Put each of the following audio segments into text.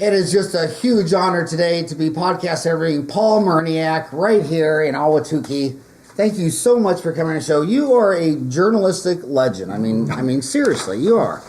It is just a huge honor today to be podcast interviewing Paul Maryniak right here in Ahwatukee. Thank you so much for coming on the show. You are a journalistic legend. I mean, seriously, you are.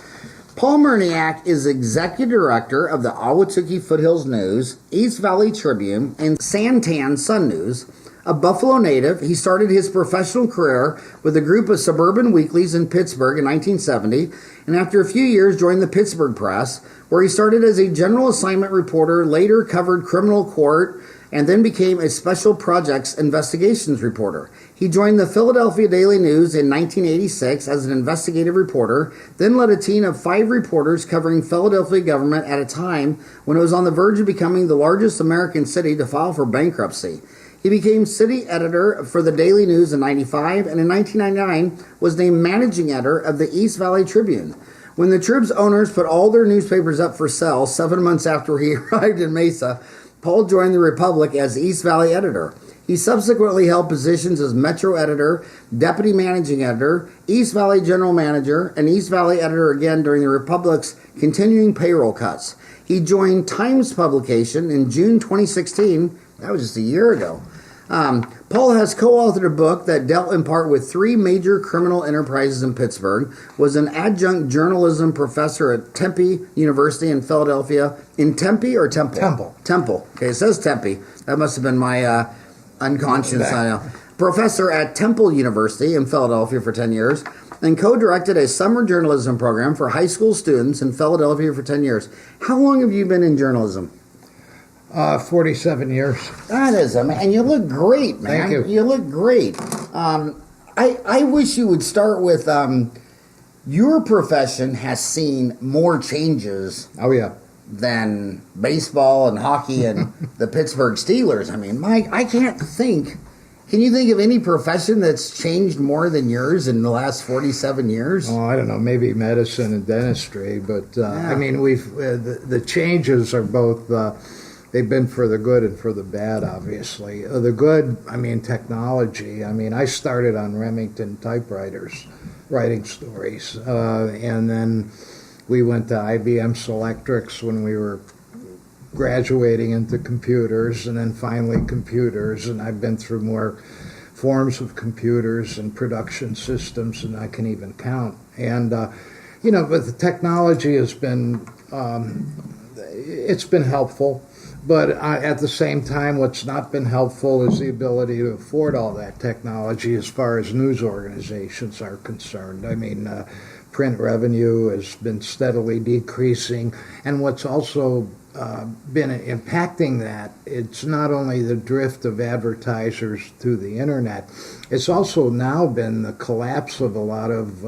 Paul Maryniak is executive director of the Ahwatukee Foothills News, East Valley Tribune, and Santan Sun News. A Buffalo native, he started his professional career with a group of suburban weeklies in Pittsburgh in 1970, and after a few years joined the Pittsburgh Press, where he started as a general assignment reporter, later covered criminal court, and then became a special projects investigations reporter. He joined the Philadelphia Daily News in 1986 as an investigative reporter, then led a team of 5 reporters covering Philadelphia government at a time when it was on the verge of becoming the largest American city to file for bankruptcy. He became city editor for the Daily News in 95, and in 1999 was named managing editor of the East Valley Tribune. When the Tribune's owners put all their newspapers up for sale 7 months after he arrived in Mesa, Paul joined the Republic as East Valley editor. He subsequently held positions as Metro editor, deputy managing editor, East Valley general manager, and East Valley editor again during the Republic's continuing payroll cuts. He joined Times publication in June 2016. That was just a year ago. Paul has co-authored a book that dealt in part with 3 major criminal enterprises in Pittsburgh, was an adjunct journalism professor at Tempe University in Philadelphia. In Tempe or Temple? Temple. Temple. Okay, it says Tempe. That must have been my unconscious. Professor at Temple University in Philadelphia for 10 years, and co-directed a summer journalism program for high school students in Philadelphia for 10 years. How long have you been in journalism? 47 years. That is, and you look great, man. Thank you. You look great. I wish you would start with your profession has seen more changes. Oh, yeah. Than baseball and hockey and the Pittsburgh Steelers. I mean, Mike, I can't think. Can you think of any profession that's changed more than yours in the last 47 years? Oh, I don't know. Maybe medicine and dentistry, but yeah. I mean, the changes are both. They've been for the good and for the bad, obviously. The good, I mean, technology. I mean, I started on Remington typewriters, writing stories, and then we went to IBM Selectrics when we were graduating into computers, and then finally computers, and I've been through more forms of computers and production systems than I can even count. And, but the technology has been, it's been helpful. But at the same time, what's not been helpful is the ability to afford all that technology as far as news organizations are concerned. I mean, print revenue has been steadily decreasing. And what's also been impacting that, it's not only the drift of advertisers to the internet, it's also now been the collapse of a lot of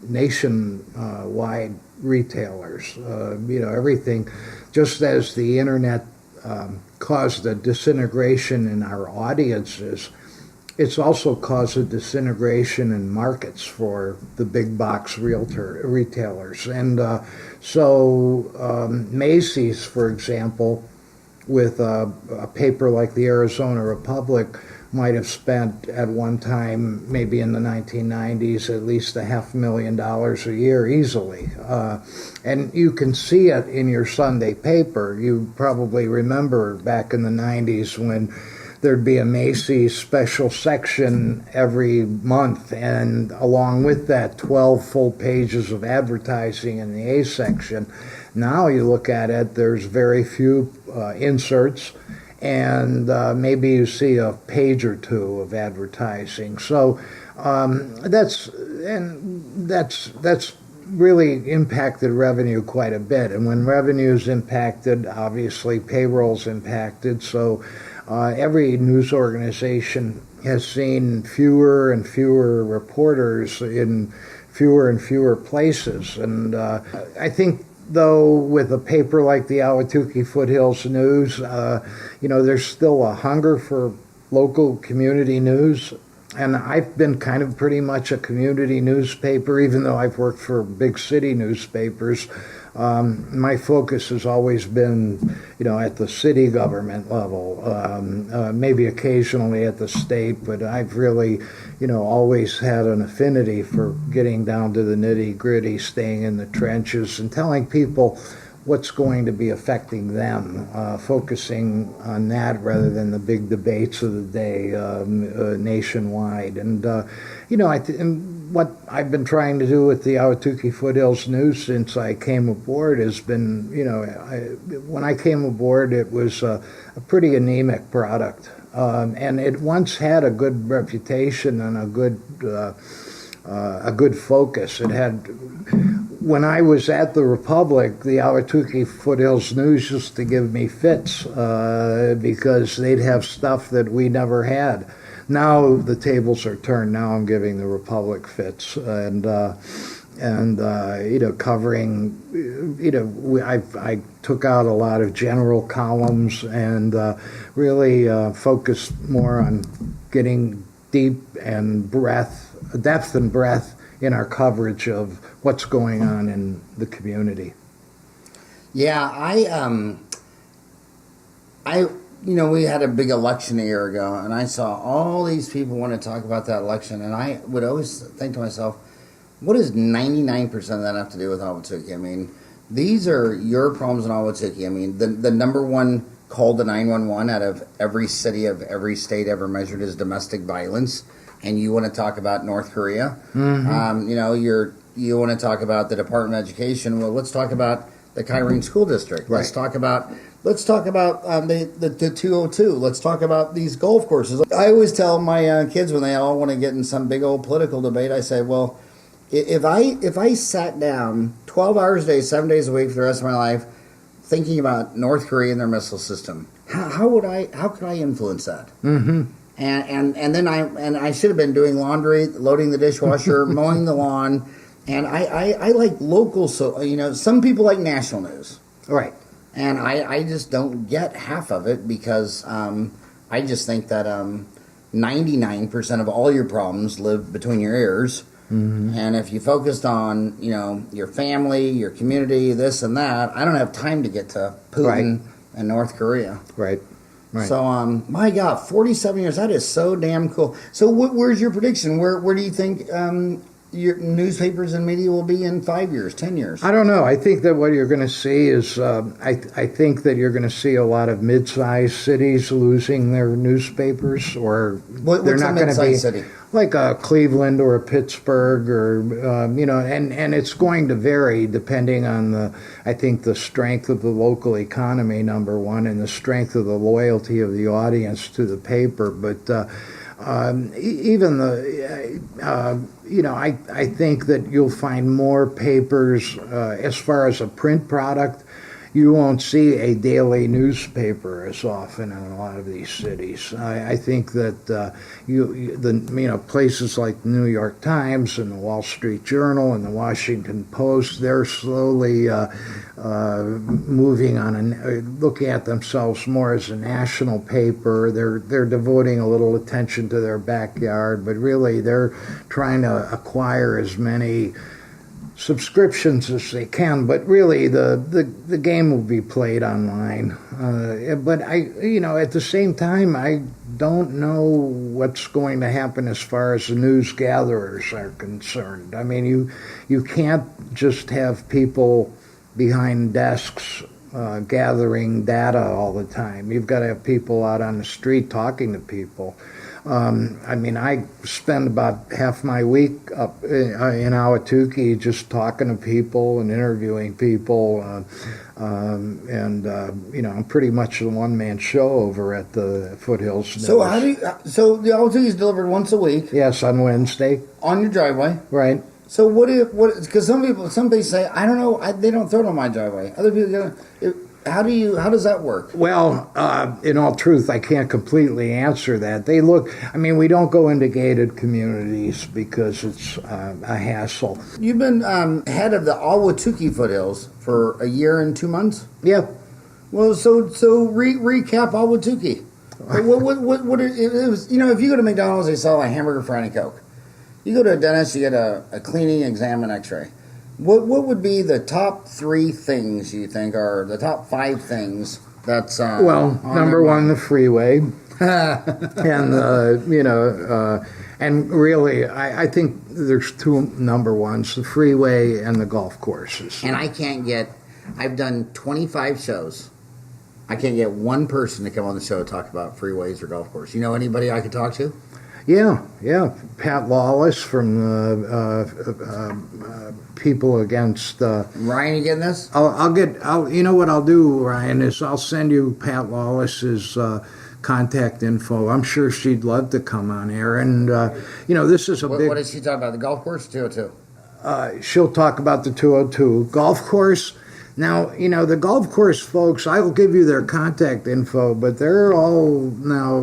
nationwide retailers. Everything, just as the internet caused a disintegration in our audiences, it's also caused a disintegration in markets for the big box retailers. And so Macy's, for example, with a paper like the Arizona Republic, might have spent at one time, maybe in the 1990s, at least $500,000 a year easily. And you can see it in your Sunday paper. You probably remember back in the 90s when there'd be a Macy's special section every month, and along with that, 12 full pages of advertising in the A section. Now you look at it, there's very few inserts, and maybe you see a page or two of advertising. So that's really impacted revenue quite a bit. And when revenue's impacted, obviously payroll's impacted. So every news organization has seen fewer and fewer reporters in fewer and fewer places. And I think, though, with a paper like the Ahwatukee Foothills News, there's still a hunger for local community news. And I've been kind of pretty much a community newspaper, even though I've worked for big city newspapers. My focus has always been, at the city government level, maybe occasionally at the state, but I've really, always had an affinity for getting down to the nitty-gritty, staying in the trenches, and telling people what's going to be affecting them, focusing on that rather than the big debates of the day nationwide. And, and what I've been trying to do with the Ahwatukee Foothills News since I came aboard has been, when I came aboard, it was a pretty anemic product. And it once had a good reputation and a good focus. It had, when I was at the Republic, the Ahwatukee Foothills News used to give me fits because they'd have stuff that we never had. Now the tables are turned. Now I'm giving the Republic fits and covering. I took out a lot of general columns and really focused more on getting deep and depth and breadth in our coverage of what's going on in the community. Yeah, we had a big election a year ago, and I saw all these people want to talk about that election, and I would always think to myself, what does 99% of that have to do with Ahwatukee? I mean, these are your problems in Ahwatukee. I mean, the number one call to 911 out of every city of every state ever measured is domestic violence. And you want to talk about North Korea. Mm-hmm. You want to talk about the Department of Education. Well, let's talk about the Kyrene School District. Right. Let's talk about the 202. Let's talk about these golf courses. I always tell my kids when they all want to get in some big old political debate, I say, well, if I sat down 12 hours a day, 7 days a week for the rest of my life, thinking about North Korea and their missile system, how could I influence that? Mm-hmm. And then I should have been doing laundry, loading the dishwasher, mowing the lawn, and I like local. So some people like national news, right? And I just don't get half of it because I just think that 99% of all your problems live between your ears, mm-hmm. And if you focused on your family, your community, this and that, I don't have time to get to Putin and North Korea, right? Right. So, my God, 47 years, that is so damn cool. So where's your prediction? Where do you think your newspapers and media will be in 5 years, 10 years? I don't know. I think that what you're going to see is, I think that you're going to see a lot of mid-sized cities losing their newspapers, or they're not going to be city? Like a Cleveland or a Pittsburgh, or and it's going to vary depending on the strength of the local economy, number one, and the strength of the loyalty of the audience to the paper. But I think that you'll find more papers as far as a print product. You won't see a daily newspaper as often in a lot of these cities. I think that places like the New York Times and the Wall Street Journal and the Washington Post, they're slowly moving on and looking at themselves more as a national paper. They're devoting a little attention to their backyard, but really they're trying to acquire as many subscriptions as they can, but really the game will be played online. But at the same time, I don't know what's going to happen as far as the news gatherers are concerned. I mean, you can't just have people behind desks gathering data all the time. You've got to have people out on the street talking to people. I spend about half my week up in Ahwatukee just talking to people and interviewing people, I'm pretty much a one-man show over at the Foothills. So so the Ahwatukee is delivered once a week? Yes, on Wednesday. On your driveway? Right. So because some people say, I don't know, they don't throw it on my driveway. Other people go, how does that work? Well, in all truth, I can't completely answer that. We don't go into gated communities because it's a hassle. You've been head of the Ahwatukee Foothills for a year and 2 months? Yeah. Well, so recap Ahwatukee. What it was, if you go to McDonald's, they sell a hamburger, fry, and a Coke. You go to a dentist, you get a cleaning, exam, and x-ray. What would be the top 3 things you think are the top 5 things that's number one, the freeway, and and really I think there's 2 number ones: the freeway and the golf courses. And I can't get I've done 25 shows. I can't get one person to come on the show to talk about freeways or golf course. You know anybody I could talk to? Yeah. Pat Lawless from the People Against. Ryan, you getting this? You know what I'll do, Ryan, is I'll send you Pat Lawless's contact info. I'm sure she'd love to come on air. And this is a big. What does she talk about? The golf course, 202. She'll talk about the 202 golf course. Now, the golf course folks, I will give you their contact info, but they're all now,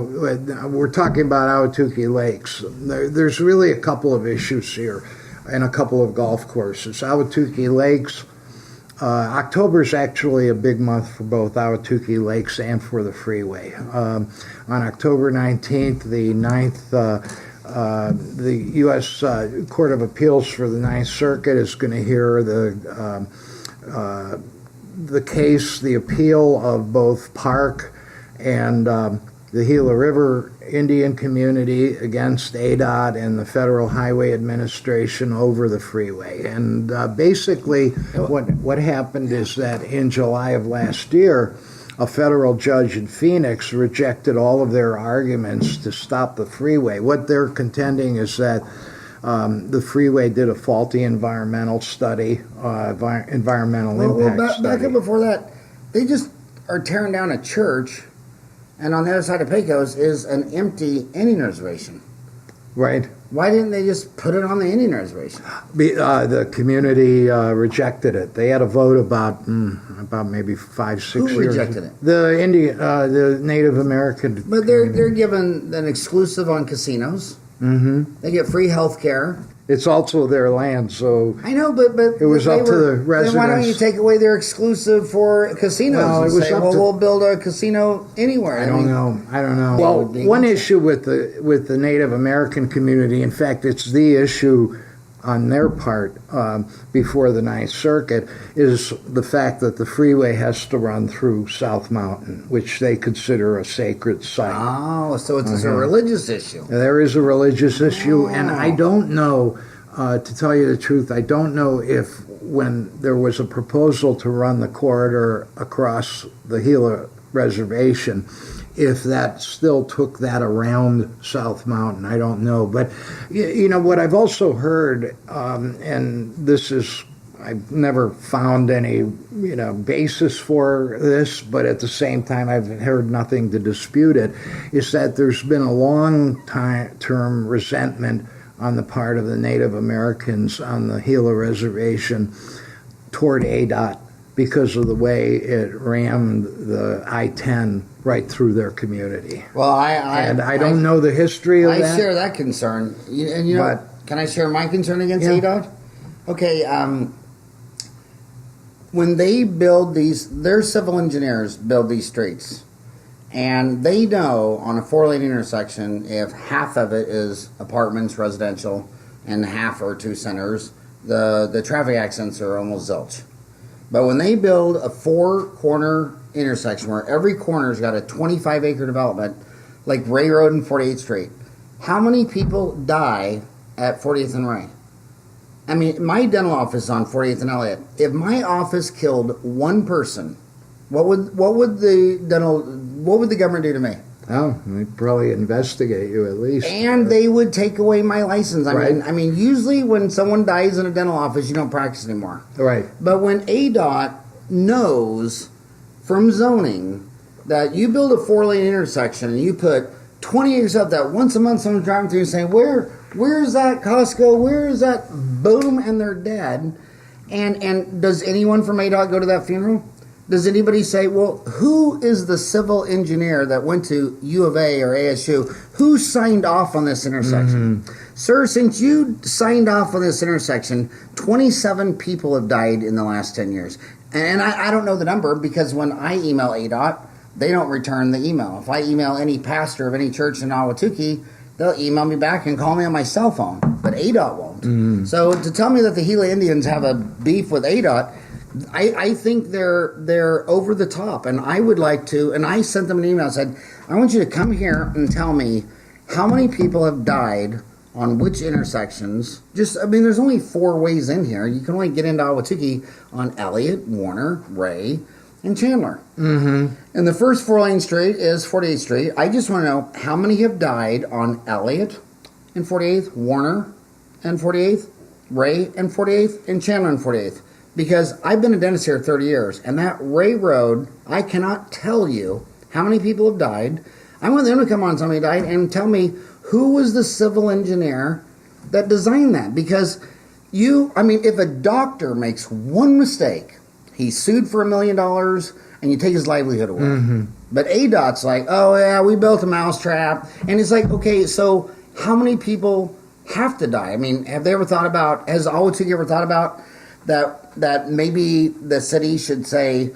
we're talking about Ahwatukee Lakes. There's really a couple of issues here and a couple of golf courses. Ahwatukee Lakes, October is actually a big month for both Ahwatukee Lakes and for the freeway. On October 19th, the 9th, the U.S. Court of Appeals for the Ninth Circuit is going to hear the case, the appeal of both Park and the Gila River Indian community against ADOT and the Federal Highway Administration over the freeway. And basically what happened is that in July of last year, a federal judge in Phoenix rejected all of their arguments to stop the freeway. What they're contending is that the freeway did a faulty environmental study, environmental impact study. Back up before that, they just are tearing down a church, and on the other side of Pecos is an empty Indian reservation. Right. Why didn't they just put it on the Indian reservation? The community rejected it. They had a vote about maybe 5-6 years. Who rejected it? The Native American. But they're given an exclusive on casinos. Mm-hmm. They get free health care. It's also their land, so I know, but it was up to the residents. Then why don't you take away their exclusive for casinos and say, we'll build a casino anywhere? I don't know. Well, one issue with the Native American community, in fact, it's the issue on their part before the Ninth Circuit, is the fact that the freeway has to run through South Mountain, which they consider a sacred site. Oh, so it's a religious issue. There is a religious issue, and I don't know, to tell you the truth, I don't know if when there was a proposal to run the corridor across the Gila Reservation, if that still took that around South Mountain. I don't know. But, what I've also heard, and this is, I've never found any, basis for this, but at the same time I've heard nothing to dispute it, is that there's been a long-term resentment on the part of the Native Americans on the Gila Reservation toward ADOT because of the way it rammed the I-10 right through their community. Well, I don't know the history of that. I share that concern. Can I share my concern against ADOT? Okay, when they build their civil engineers build these streets, and they know on a 4-lane intersection, if half of it is apartments, residential, and half are two centers, the traffic accidents are almost zilch. But when they build a 4-corner intersection where every corner's got a 25-acre development, like Ray Road and 48th Street, how many people die at 40th and Ray? I mean, my dental office is on 40th and Elliott. If my office killed one person, what would the government do to me? Oh, they'd probably investigate you at least. And they would take away my license. I mean, usually when someone dies in a dental office, you don't practice anymore. Right. But when ADOT knows from zoning that you build a 4-lane intersection and you put 20 acres up, that once a month someone's driving through and saying, where's that Costco? Where is that? Boom, and they're dead. And does anyone from ADOT go to that funeral? Does anybody say, well, who is the civil engineer that went to U of A or ASU? Who signed off on this intersection? Mm-hmm. Sir, since you signed off on this intersection, 27 people have died in the last 10 years. And I don't know the number because when I email ADOT, they don't return the email. If I email any pastor of any church in Ahwatukee, they'll email me back and call me on my cell phone. But ADOT won't. Mm-hmm. So to tell me that the Gila Indians have a beef with ADOT, I think they're over the top, and I would like to, and I sent them an email and said, I want you to come here and tell me how many people have died on which intersections, there's only 4 ways in here. You can only get into Ahwatukee on Elliott, Warner, Ray, and Chandler. Mm-hmm. And the first 4-lane street is 48th Street. I just want to know how many have died on Elliott and 48th, Warner and 48th, Ray and 48th, and Chandler and 48th. Because I've been a dentist here 30 years, and that Ray Road, I cannot tell you how many people have died. I want them to come on, somebody died, and tell me who was the civil engineer that designed that. Because if a doctor makes one mistake, he's sued for $1 million, and you take his livelihood away. Mm-hmm. But ADOT's like, oh yeah, we built a mousetrap. And it's like, okay, so how many people have to die? I mean, has Ahwatukee ever thought about that maybe the city should say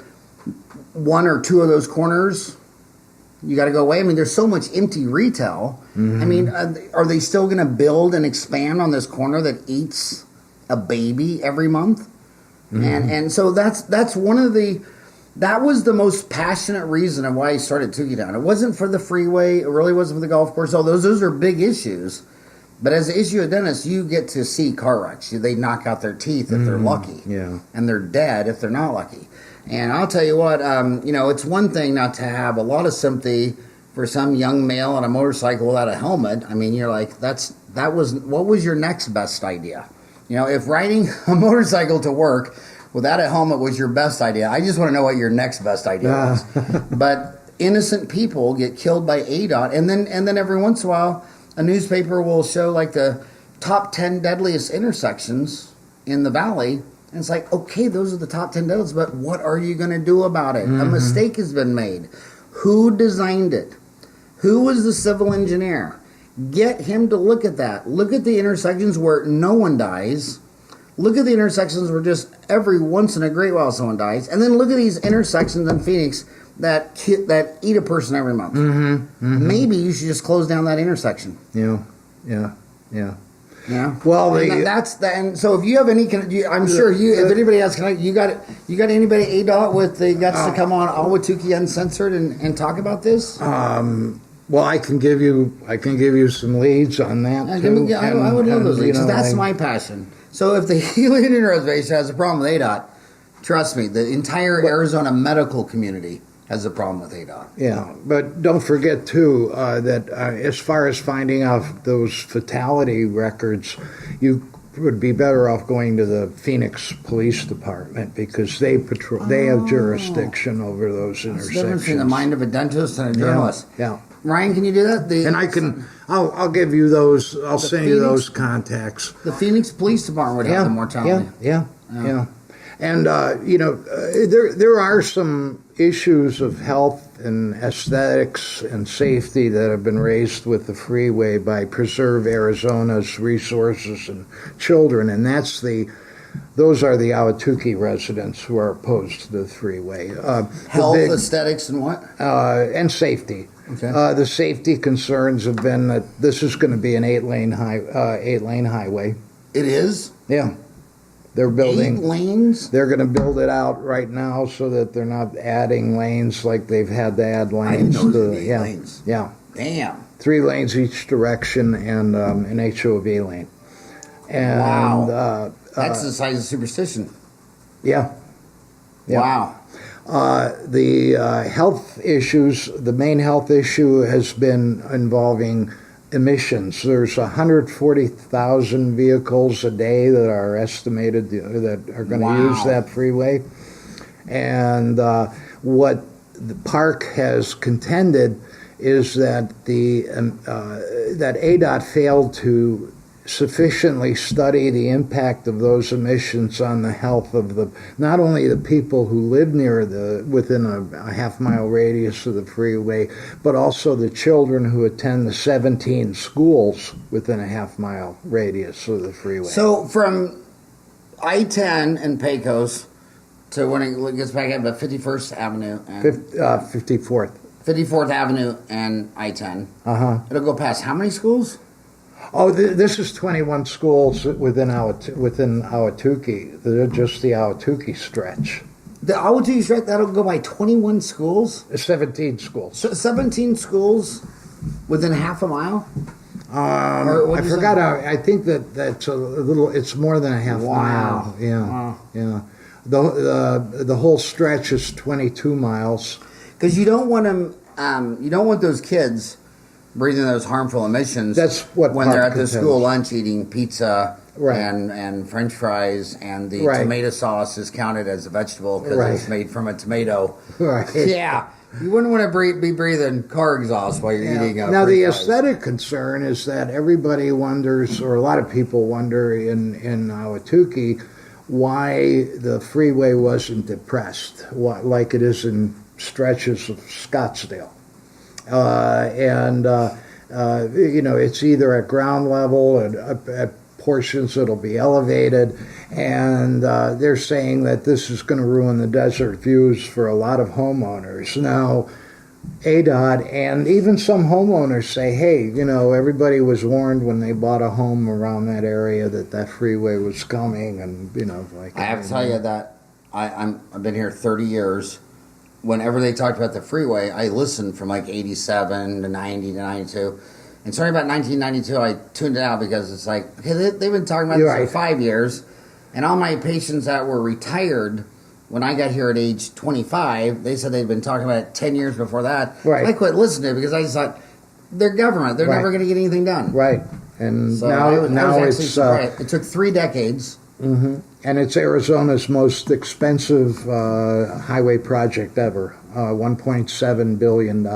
1 or 2 of those corners, you got to go away? I mean, there's so much empty retail. Mm-hmm. I mean, are they still going to build and expand on this corner that eats a baby every month? Mm-hmm. And so that's one of that was the most passionate reason of why I started Tukeetown. It wasn't for the freeway. It really wasn't for the golf course. Although those are big issues. But as an issue of dentists, you get to see car wrecks. They knock out their teeth if they're lucky. Yeah. And they're dead if they're not lucky. And I'll tell you what, it's one thing not to have a lot of sympathy for some young male on a motorcycle without a helmet. I mean, you're like, what was your next best idea? If riding a motorcycle to work without a helmet was your best idea, I just want to know what your next best idea was. But innocent people get killed by ADOT, and then every once in a while, a newspaper will show like the top 10 deadliest intersections in the valley. And it's like, okay, those are the top 10 deadliest, but what are you going to do about it? Mm-hmm. A mistake has been made. Who designed it? Who was the civil engineer? Get him to look at that. Look at the intersections where no one dies. Look at the intersections where just every once in a great while someone dies. And then look at these intersections in Phoenix that eat a person every month. Mm-hmm. Mm-hmm. Maybe you should just close down that intersection. Yeah. Yeah. Well, and so if you have any, I'm sure if anybody has, you got anybody ADOT with the guts to come on Ahwatukee Uncensored and talk about this? Well, I can give you some leads on that. I would love those leads. That's my passion. So if the Gila Indian Reservation has a problem with ADOT, trust me, the entire Arizona medical community has a problem with ADOT. Yeah, but don't forget, too, that as far as finding out those fatality records, you would be better off going to the Phoenix Police Department because they have jurisdiction over those intersections. It's the difference between the mind of a dentist and a journalist. Yeah. Ryan, can you do that? I'll give you those. I'll send you those contacts. The Phoenix Police Department would have the mortality. Yeah. And, there are some issues of health and aesthetics and safety that have been raised with the freeway by Preserve Arizona's Resources and Children, and those are the Ahwatukee residents who are opposed to the freeway. Health, aesthetics, and what? And safety. Okay. The safety concerns have been that this is going to be an 8-lane highway. It is? Yeah. They're building 8 lanes. They're going to build it out right now so that they're not adding lanes like they've had to add lanes. I didn't know 8 lanes. Yeah. Damn. 3 lanes each direction and an HOV lane. And, wow. That's the size of superstition. Yeah. Wow. The health issues. The main health issue has been involving emissions. There's 140,000 vehicles a day that are estimated that are going to use that freeway. And what the park has contended is that that ADOT failed to sufficiently study the impact of those emissions on the health of not only the people who live within a half-mile radius of the freeway, but also the children who attend the 17 schools within a half-mile radius of the freeway. So from I-10 and Pecos to when it gets back up at 51st Avenue and 54th Avenue and I-10. It'll go past how many schools? Oh, this is 21 schools within Ahwatukee. They're just the Ahwatukee stretch. The Ahwatukee stretch, that'll go by 21 schools? 17 schools. So 17 schools within half a mile? I forgot. I think that's a little. It's more than a half mile. Yeah, yeah. The whole stretch is 22 miles. Because you don't want them. You don't want those kids breathing those harmful emissions. That's what when they're at the school lunch eating pizza right. and French fries, and the right. tomato sauce is counted as a vegetable because right. it's made from a tomato. Right. Yeah. You wouldn't want to be breathing car exhaust while you're eating. Now the aesthetic concern is that everybody wonders, or a lot of people wonder in Ahwatukee, why the freeway wasn't depressed, like it is in stretches of Scottsdale. It's either at ground level and at portions it'll be elevated, and they're saying that this is going to ruin the desert views for a lot of homeowners. Now, ADOT and even some homeowners say, hey, everybody was warned when they bought a home around that area that freeway was coming, and I have to tell you that I've been here 30 years. Whenever they talked about the freeway, I listened from like 87 to 90 to 92. And starting about 1992, I tuned it out because it's like, okay, they've been talking about this for 5 years. And all my patients that were retired when I got here at age 25, they said they'd been talking about it 10 years before that. Right. I quit listening to it because I just thought, they're government. They're never going to get anything done. Right. And so now it's... it took 3 decades. Mm-hmm. And it's Arizona's most expensive highway project ever, $1.7 billion.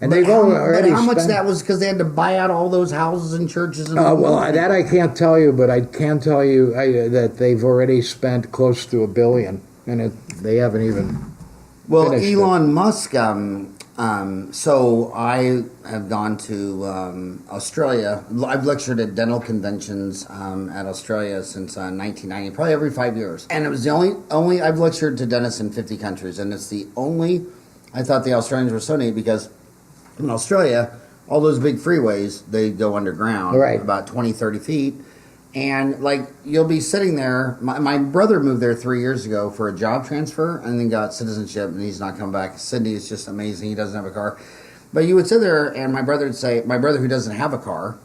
And they've already how much spent, that was because they had to buy out all those houses and churches? And that I can't tell you, but I can tell you that they've already spent close to $1 billion, and they haven't even. Well, Elon Musk. So I have gone to Australia. I've lectured at dental conventions at Australia since 1990, probably every 5 years. And it was the only I've lectured to dentists in 50 countries, and it's the only. I thought the Australians were so neat because in Australia, all those big freeways, they go underground, right. about 20, 30 feet. And, you'll be sitting there. My brother moved there 3 years ago for a job transfer and then got citizenship, and he's not coming back. Sydney is just amazing. He doesn't have a car. But you would sit there, and my brother would say, my brother who doesn't have a car,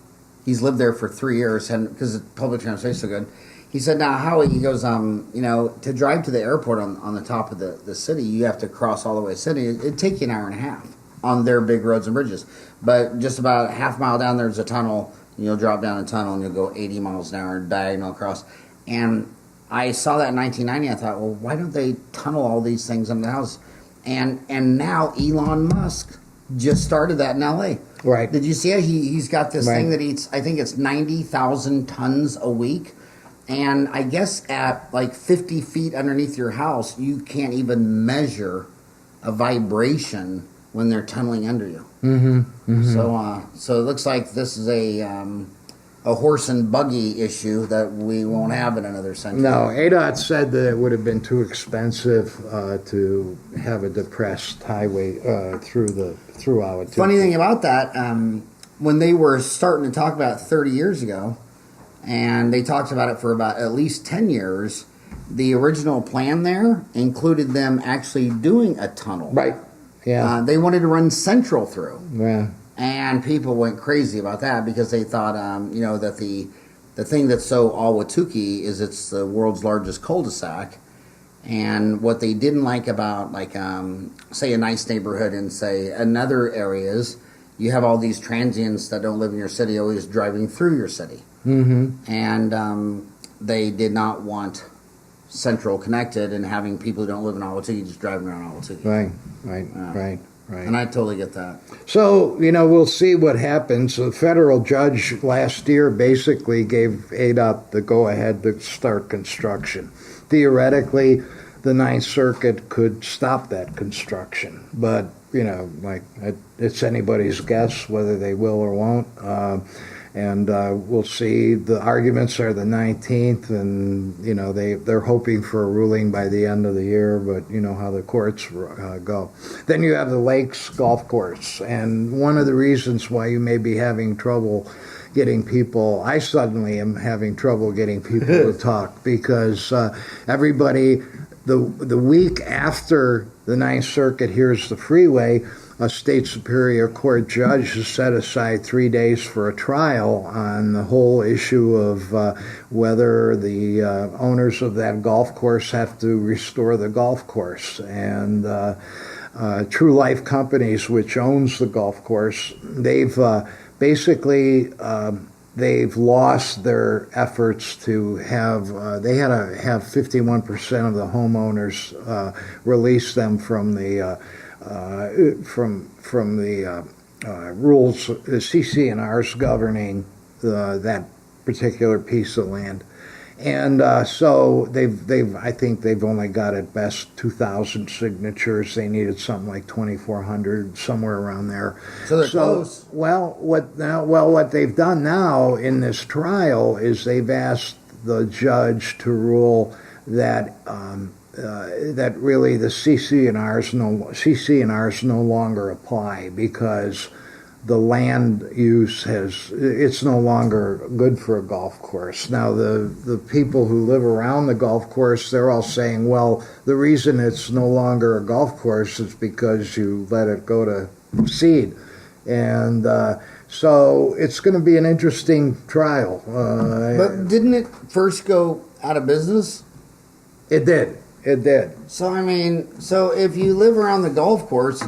he's lived there for 3 years, and because the public transportation is so good, he said, now, Howie, he goes, to drive to the airport on the top of the city, you have to cross all the way to Sydney. It'd take you an hour and a half on their big roads and bridges. But just about a half mile down, there's a tunnel. You'll drop down a tunnel and you'll go 80 miles an hour diagonal across. And I saw that in 1990. I thought, well, why don't they tunnel all these things under the house? And now Elon Musk just started that in L.A. Right. Did you see it? He's got this thing that eats, I think it's 90,000 tons a week. And I guess at 50 feet underneath your house, you can't even measure a vibration when they're tunneling under you. Mm-hmm. Mm-hmm. So it looks like this is a horse and buggy issue that we won't have in another century. No, ADOT said that it would have been too expensive to have a depressed highway through Ahwatukee. Funny thing about that, when they were starting to talk about it 30 years ago, and they talked about it for about at least 10 years, the original plan there included them actually doing a tunnel. Right. Yeah. They wanted to run Central through. Yeah. And people went crazy about that because they thought, that the thing that's so Ahwatukee is it's the world's largest cul-de-sac. And what they didn't like about, say, a nice neighborhood and, say, in other areas, you have all these transients that don't live in your city always driving through your city. Mm-hmm. And they did not want Central connected and having people who don't live in Ahwatukee just driving around Ahwatukee. Right. And I totally get that. So, we'll see what happens. The federal judge last year basically gave ADOT the go-ahead to start construction. Theoretically, the Ninth Circuit could stop that construction. But, it's anybody's guess whether they will or won't. And we'll see. The arguments are the 19th, and they're hoping for a ruling by the end of the year. But you know how the courts go. Then you have the Lakes Golf Course, and one of the reasons why you may be having trouble getting people, I suddenly am having trouble getting people to talk because everybody, the week after the Ninth Circuit hears the freeway, a state superior court judge has set aside 3 days for a trial on the whole issue of whether the owners of that golf course have to restore the golf course. And True Life Companies, which owns the golf course, they've basically they've lost their efforts to have. They had to have 51% of the homeowners release them from the rules, the CC&Rs governing that particular piece of land. And so I think they've only got at best 2,000 signatures. They needed something like 2,400, somewhere around there. So they're close. What they've done now in this trial is they've asked the judge to rule that that really the CC&Rs no longer apply, because the land use it's no longer good for a golf course. Now, the people who live around the golf course, they're all saying, well, the reason it's no longer a golf course is because you let it go to seed. And so it's going to be an interesting trial. But didn't it first go out of business? It did. So, I mean, if you live around the golf course,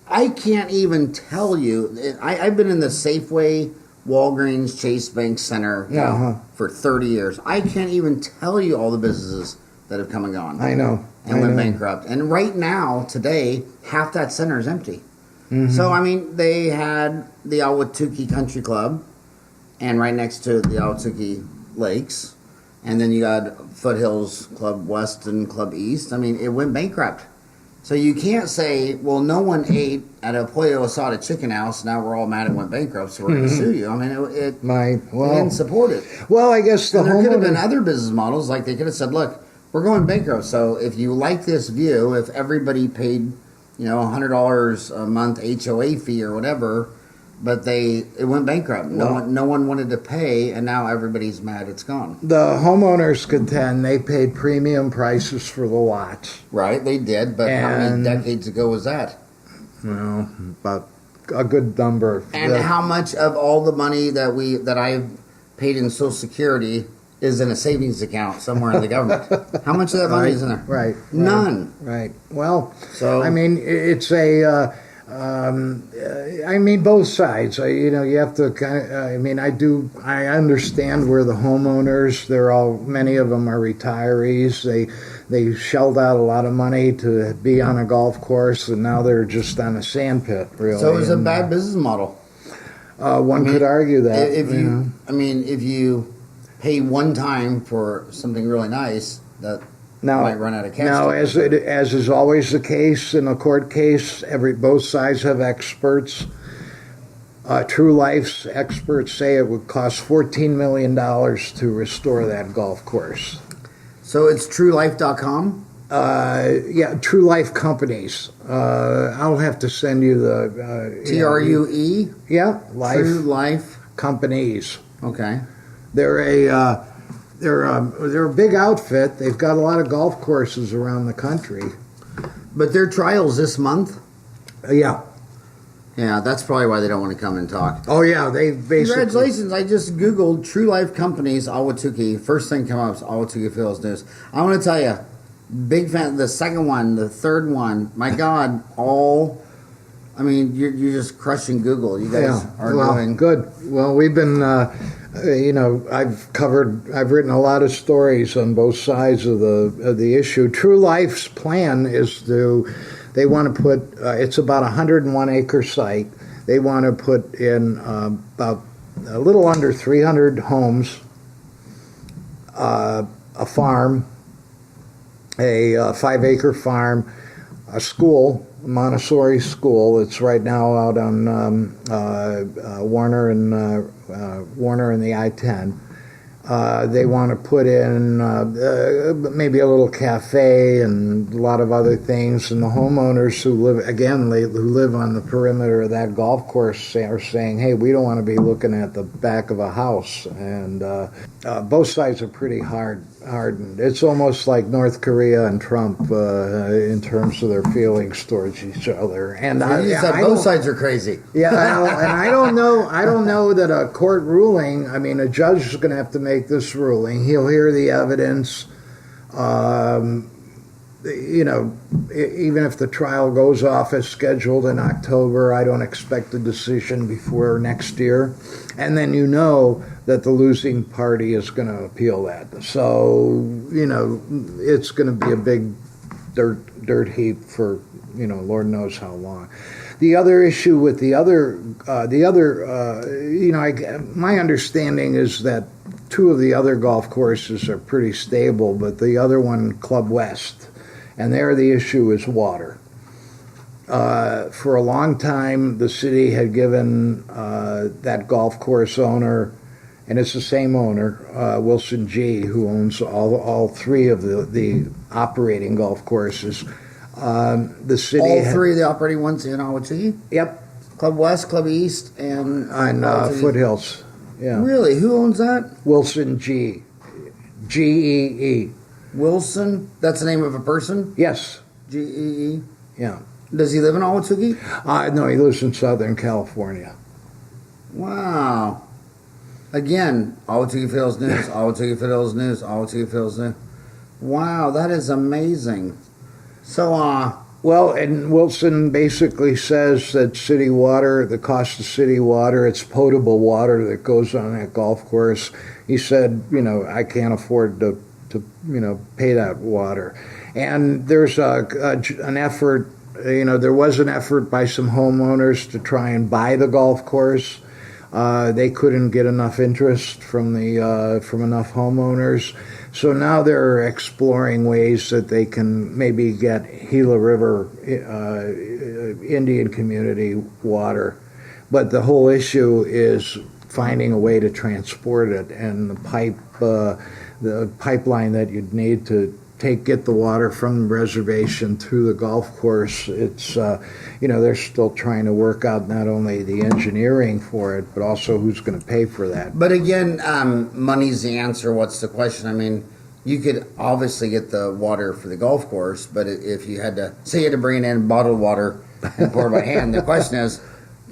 I can't even tell you. I've been in the Safeway, Walgreens, Chase Bank Center for 30 years. I can't even tell you all the businesses that have come and gone. I know. And went bankrupt. And right now, today, half that center is empty. Mm-hmm. So, I mean, they had the Ahwatukee Country Club, and right next to the Ahwatukee Lakes. And then you got Foothills Club West and Club East. I mean, it went bankrupt. So you can't say, well, no one ate at a Pollo Asada chicken house. Now we're all mad it went bankrupt, so we're going to sue you. I mean, it didn't support it. Well, I guess there could have been other business models. Like they could have said, look, we're going bankrupt. So if you like this view, if everybody paid, $100 a month HOA fee or whatever, but it went bankrupt. No one wanted to pay, and now everybody's mad it's gone. The homeowners contend they paid premium prices for the lots. Right, they did, but how many decades ago was that? Well, about a good number. And how much of all the money that I've paid in Social Security is in a savings account somewhere in the government? How much of that money is in there? Right. None. Right. Well, so I mean, it's a... both sides. You have to kind of. I understand where the homeowners. Many of them are retirees. They shelled out a lot of money to be on a golf course, and now they're just on a sand pit. Really. So it's a bad business model. One could argue that. If you pay one time for something really nice, that might run out of cash. Now, as is always the case in a court case, both sides have experts. True Life's experts say it would cost $14 million to restore that golf course. So it's TrueLife.com? Yeah, True Life Companies. I'll have to send you the... TRUE? Yeah, Life. True Life Companies. Okay. They're a big outfit. They've got a lot of golf courses around the country. But their trial's this month? Yeah. Yeah, that's probably why they don't want to come and talk. Oh, yeah, they basically... Congratulations, I just Googled True Life Companies, Ahwatukee. First thing come up is Ahwatukee Foothills News. I want to tell you, big fan, the second one, the third one, my God, you're just crushing Google. You guys are doing... Good. Well, we've been... I've written a lot of stories on both sides of the issue. True Life's plan is they want to put, it's about a 101-acre site. They want to put in about a little under 300 homes, a farm, a 5-acre farm, a school, a Montessori school. It's right now out on Warner and the I-10. They want to put in maybe a little cafe and a lot of other things. And the homeowners who live on the perimeter of that golf course are saying, "Hey, we don't want to be looking at the back of a house." And both sides are pretty hardened. It's almost like North Korea and Trump in terms of their feelings towards each other. And both sides are crazy. Yeah, I don't know that a court ruling. I mean, a judge is going to have to make this ruling. He'll hear the evidence. Even if the trial goes off as scheduled in October, I don't expect a decision before next year. And then that the losing party is going to appeal that. So, it's going to be a big dirt heap for, Lord knows how long. The other issue with my understanding is that two of the other golf courses are pretty stable, but the other one, Club West, and there the issue is water. For a long time, the city had given that golf course owner, and it's the same owner, Wilson G., who owns all three of the operating golf courses. The city all three of the operating ones in Ahwatukee? Yep. Club West, Club East, and Foothills. Yeah. Really? Who owns that? Wilson G. G-E-E. Wilson? That's the name of a person? Yes. G-E-E? Yeah. Does he live in Ahwatukee? No, he lives in Southern California. Wow. Again, Ahwatukee Foothills News, Ahwatukee Foothills News, Ahwatukee Foothills News. Wow, that is amazing. So, well, and Wilson basically says that city water, the cost of city water, it's potable water that goes on that golf course. He said, I can't afford to pay that water. And there's an effort, there was an effort by some homeowners to try and buy the golf course. They couldn't get enough interest from enough homeowners. So now they're exploring ways that they can maybe get Gila River Indian community water. But the whole issue is finding a way to transport it, and the pipeline that you'd need to get the water from the reservation through the golf course. It's they're still trying to work out not only the engineering for it, but also who's going to pay for that. But again, money's the answer. What's the question? I mean, you could obviously get the water for the golf course, but if you had to, say you had to bring in bottled water and pour it by hand, the question is,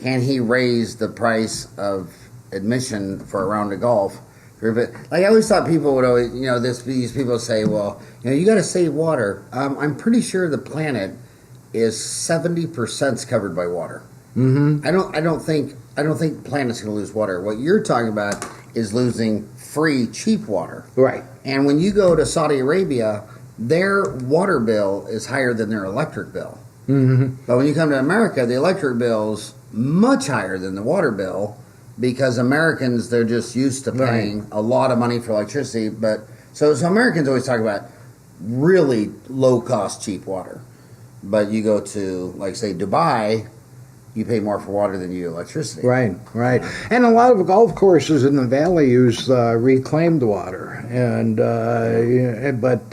can he raise the price of admission for a round of golf? Like, I always thought people would always, these people say, well, you got to save water. I'm pretty sure the planet is 70% covered by water. Mm-hmm. I don't think the planet's going to lose water. What you're talking about is losing free, cheap water. Right. And when you go to Saudi Arabia, their water bill is higher than their electric bill. Mm-hmm. But when you come to America, the electric bill's much higher than the water bill, because Americans, they're just used to paying a lot of money for electricity. But so Americans always talk about really low cost, cheap water. But you go to, like, say, Dubai, you pay more for water than you do electricity. Right. And a lot of golf courses in the valley use reclaimed water. And but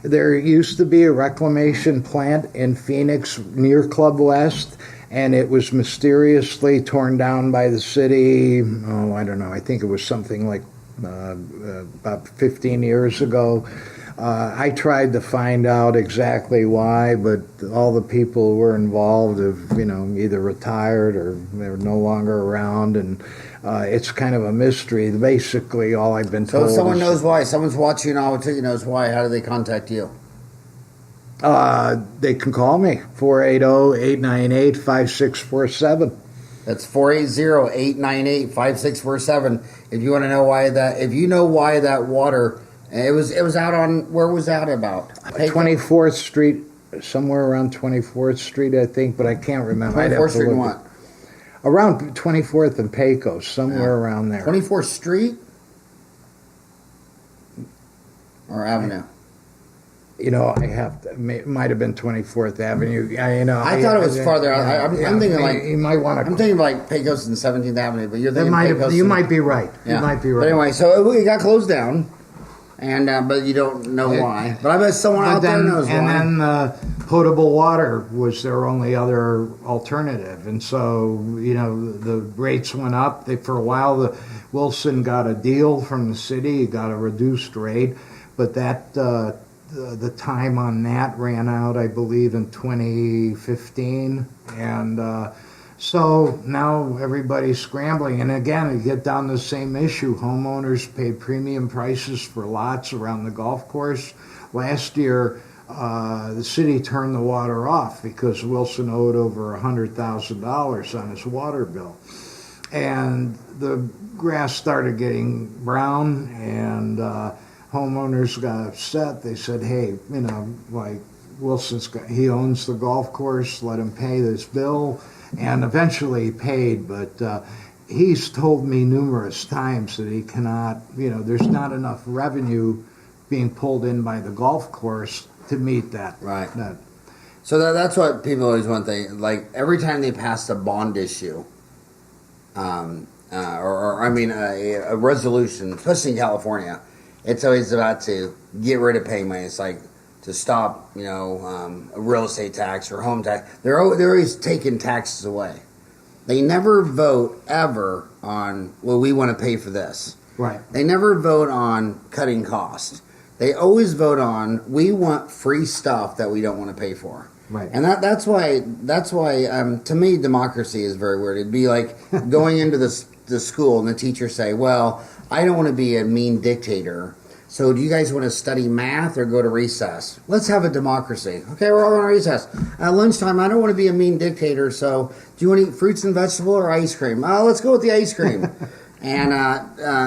there used to be a reclamation plant in Phoenix near Club West, and it was mysteriously torn down by the city. Oh, I don't know. I think it was something like about 15 years ago. I tried to find out exactly why, but all the people who were involved have, either retired or they're no longer around, and it's kind of a mystery. Basically, all I've been told. So if someone knows why, someone's watching Ahwatukee knows why, how do they contact you? They can call me, 480-898-5647. That's 480-898-5647. If you want to know why that, if you know why that water, it was out on, where was that about? 24th Street, somewhere around 24th Street, I think, but I can't remember. 24th Street and what? Around 24th and Pecos, somewhere around there. 24th Street? Or Avenue? I have to, it might have been 24th Avenue. I thought it was farther out. I'm thinking like you might want to. I'm thinking like Pecos and 17th Avenue, but you're thinking Pecos. You might be right. Yeah. You might be right. But anyway, so it got closed down, and but you don't know why. But I bet someone out there knows why. And then potable water was their only other alternative, and so the rates went up. For a while, Wilson got a deal from the city. He got a reduced rate, but that. The time on that ran out, I believe, in 2015, and so now everybody's scrambling. And again, you get down to the same issue. Homeowners paid premium prices for lots around the golf course. Last year, the city turned the water off because Wilson owed over $100,000 on his water bill. And the grass started getting brown, and homeowners got upset. They said, hey, like he owns the golf course, let him pay this bill. And eventually he paid, but he's told me numerous times that he cannot, there's not enough revenue being pulled in by the golf course to meet that. Right. So that's what people always want to think. Like every time they pass a bond issue, a resolution, especially in California, it's always about to get rid of paying money. It's like to stop, a real estate tax or home tax. They're always taking taxes away. They never vote ever on, well, we want to pay for this. Right. They never vote on cutting costs. They always vote on, we want free stuff that we don't want to pay for. Right. And that's why to me democracy is very weird. It'd be like going into the school and the teacher say, well, I don't want to be a mean dictator. So do you guys want to study math or go to recess? Let's have a democracy. Okay, we're all going to recess. At lunchtime, I don't want to be a mean dictator. So do you want to eat fruits and vegetables or ice cream? Let's go with the ice cream. And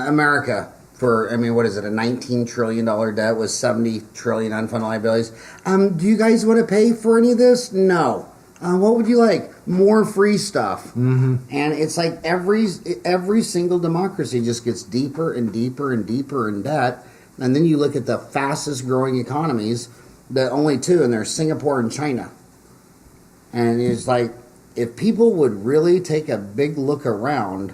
America, for, what is it, a $19 trillion debt with $70 trillion unfunded liabilities. Do you guys want to pay for any of this? No. What would you like? More free stuff. Mm-hmm. And it's like every single democracy just gets deeper and deeper and deeper in debt. And then you look at the fastest growing economies, the only two, and they're Singapore and China. And it's like, if people would really take a big look around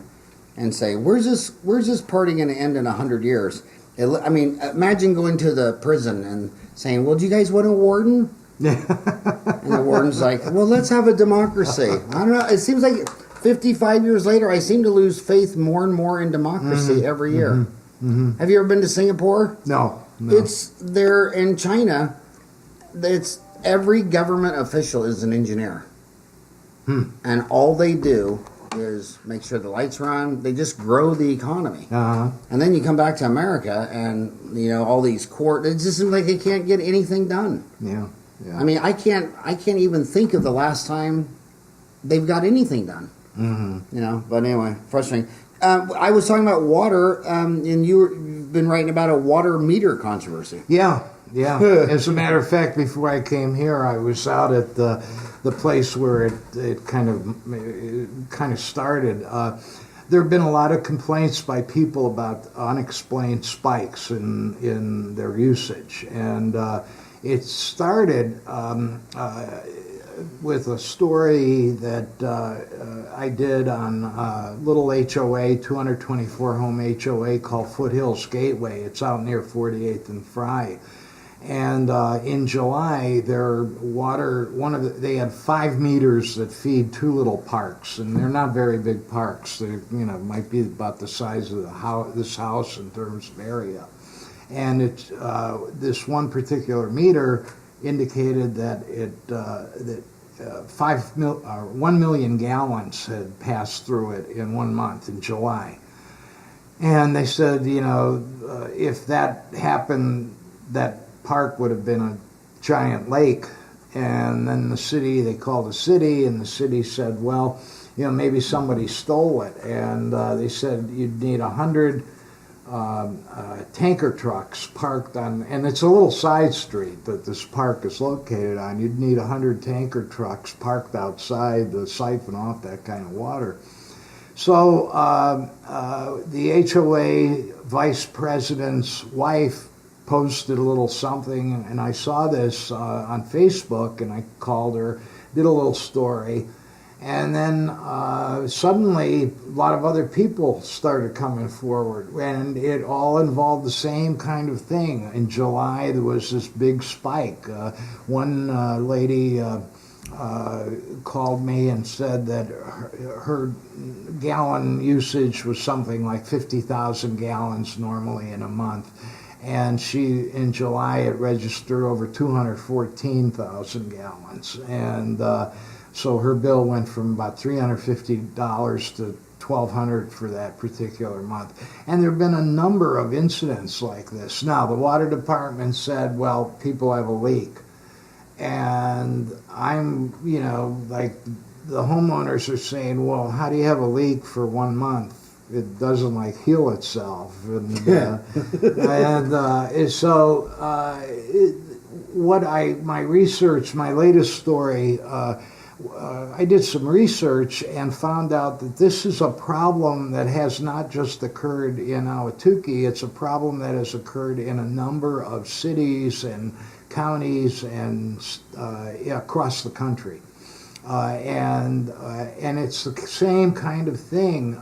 and say, where's this party going to end in 100 years? Imagine going to the prison and saying, well, do you guys want a warden? And the warden's like, well, let's have a democracy. I don't know. It seems like 55 years later, I seem to lose faith more and more in democracy every year. Mm-hmm. Have you ever been to Singapore? No. It's there in China. It's every government official is an engineer. And all they do is make sure the lights are on. They just grow the economy. Uh-huh. And then you come back to America and, all these it just seems like they can't get anything done. Yeah. I can't even think of the last time they've got anything done. Mm-hmm. But anyway, frustrating. I was talking about water, and you've been writing about a water meter controversy. Yeah. As a matter of fact, before I came here, I was out at the place where it kind of started. There have been a lot of complaints by people about unexplained spikes in their usage, and it started with a story that I did on a little HOA, 224 home HOA called Foothills Gateway. It's out near 48th and Fry. And in July, they had 5 meters that feed 2 little parks, and they're not very big parks. They might be about the size of this house in terms of area. And this one particular meter indicated that 1 million gallons had passed through it in 1 month in July. And they said, if that happened, that park would have been a giant lake. And then they called the city, and the city said, well, maybe somebody stole it. And they said you'd need 100 tanker trucks parked on, and it's a little side street that this park is located on. You'd need 100 tanker trucks parked outside to siphon off that kind of water. So the HOA vice president's wife posted a little something, and I saw this on Facebook, and I called her, did a little story, and then suddenly a lot of other people started coming forward, and it all involved the same kind of thing. In July, there was this big spike. One lady called me and said that her gallon usage was something like 50,000 gallons normally in a month. And in July, it registered over 214,000 gallons. And so her bill went from about $350 to $1,200 for that particular month. And there have been a number of incidents like this. Now, the water department said, well, people have a leak. And I'm, like the homeowners are saying, well, how do you have a leak for 1 month? It doesn't heal itself. And, my latest story, I did some research and found out that this is a problem that has not just occurred in Ahwatukee, it's a problem that has occurred in a number of cities and counties and across the country. And it's the same kind of thing.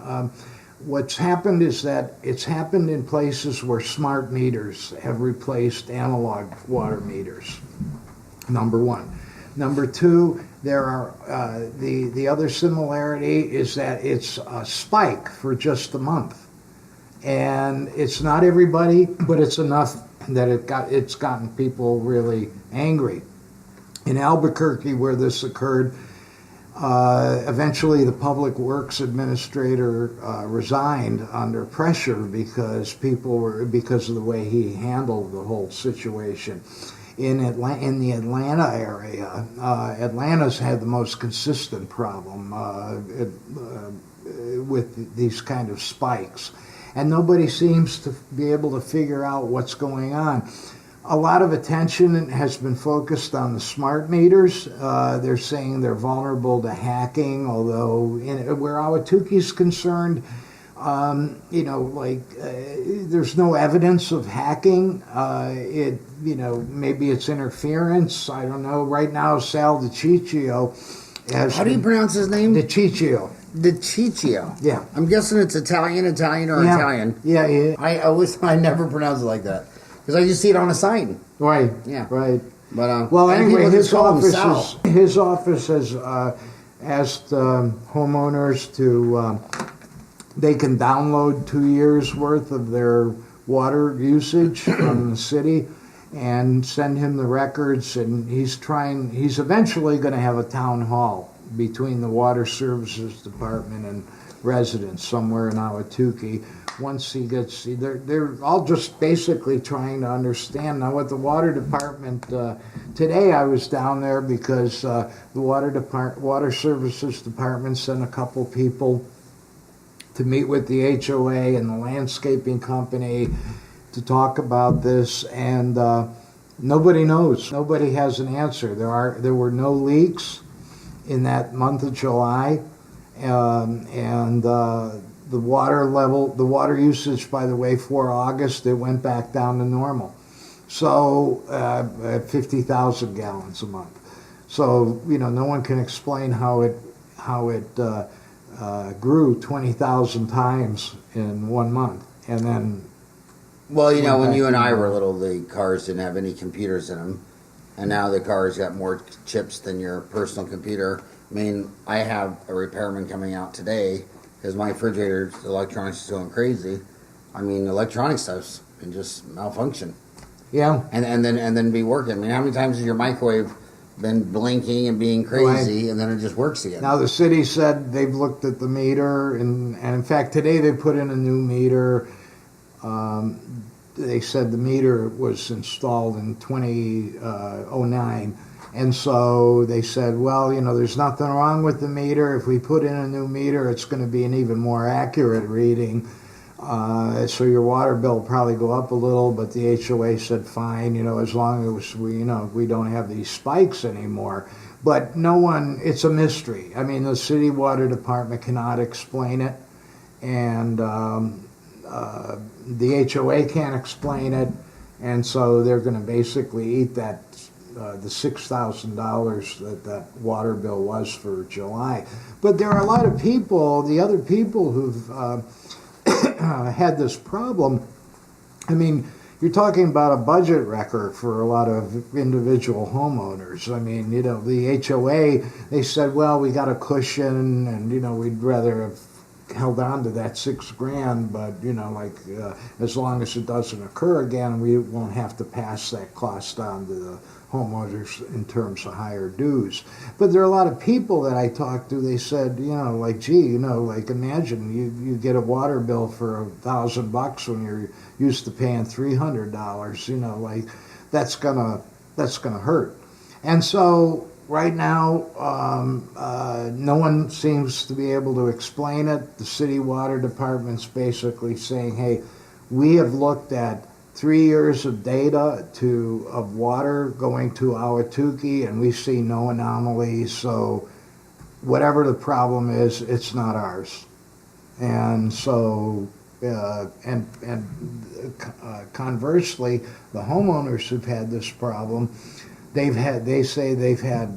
What's happened is that it's happened in places where smart meters have replaced analog water meters, number one. Number two, there are the other similarity is that it's a spike for just a month. And it's not everybody, but it's enough that it's gotten people really angry. In Albuquerque, where this occurred, eventually the public works administrator resigned under pressure because of the way he handled the whole situation. In the Atlanta area, Atlanta's had the most consistent problem with these kind of spikes. And nobody seems to be able to figure out what's going on. A lot of attention has been focused on the smart meters. They're saying they're vulnerable to hacking, although where Ahwatukee's concerned, there's no evidence of hacking. Maybe it's interference. I don't know. Right now, Sal DiCiccio has... How do you pronounce his name? DiCiccio. DiCiccio. Yeah. I'm guessing it's Italian or Italian. Yeah. I never pronounce it like that because I just see it on a sign. Right. Yeah. Right. But well, anyway, his office has asked homeowners to they can download 2 years worth of their water usage from the city and send him the records, and he's eventually going to have a town hall between the Water Services Department and residents somewhere in Ahwatukee. Once he gets, they're all just basically trying to understand. Now with the Water Department, today I was down there because the Water Services Department sent a couple people to meet with the HOA and the landscaping company to talk about this, and nobody knows. Nobody has an answer. There were no leaks in that month of July, and the water usage, by the way, for August, it went back down to normal. So at 50,000 gallons a month. So no one can explain how it grew 20,000 times in 1 month, and then. Well, when you and I were little, the cars didn't have any computers in them. And now the car's got more chips than your personal computer. I mean, I have a repairman coming out today because my refrigerator's electronics is going crazy. I mean, electronic stuff's can just malfunction. Yeah. And then be working. I mean, how many times has your microwave been blinking and being crazy, and then it just works again? Now the city said they've looked at the meter, and in fact today they put in a new meter. They said the meter was installed in 2009, and so they said, well, there's nothing wrong with the meter. If we put in a new meter, it's going to be an even more accurate reading. So your water bill will probably go up a little, but the HOA said fine, as long as we don't have these spikes anymore. But no one, it's a mystery. I mean, the city water department cannot explain it, and the HOA can't explain it, And so they're going to basically eat that the $6,000 that water bill was for July. But there are a lot of people, the other people who've had this problem. I mean, you're talking about a budget wrecker for a lot of individual homeowners. I mean, you know, the HOA, they said, well, we got a cushion and, you know, we'd rather have held on to that $6,000, but, you know, like, as long as it doesn't occur again, we won't have to pass that cost on to the homeowners in terms of higher dues. But there are a lot of people that I talked to, they said, you know, like, gee, you know, like, imagine you get a water bill for $1,000 when you're used to paying $300, you know, like, that's gonna hurt. And so right now, no one seems to be able to explain it. The city water department's basically saying, hey, we have looked at 3 years of data of water going to Ahwatukee, and we see no anomalies. So whatever the problem is, it's not ours. And so, conversely, the homeowners who've had this problem, they say they've had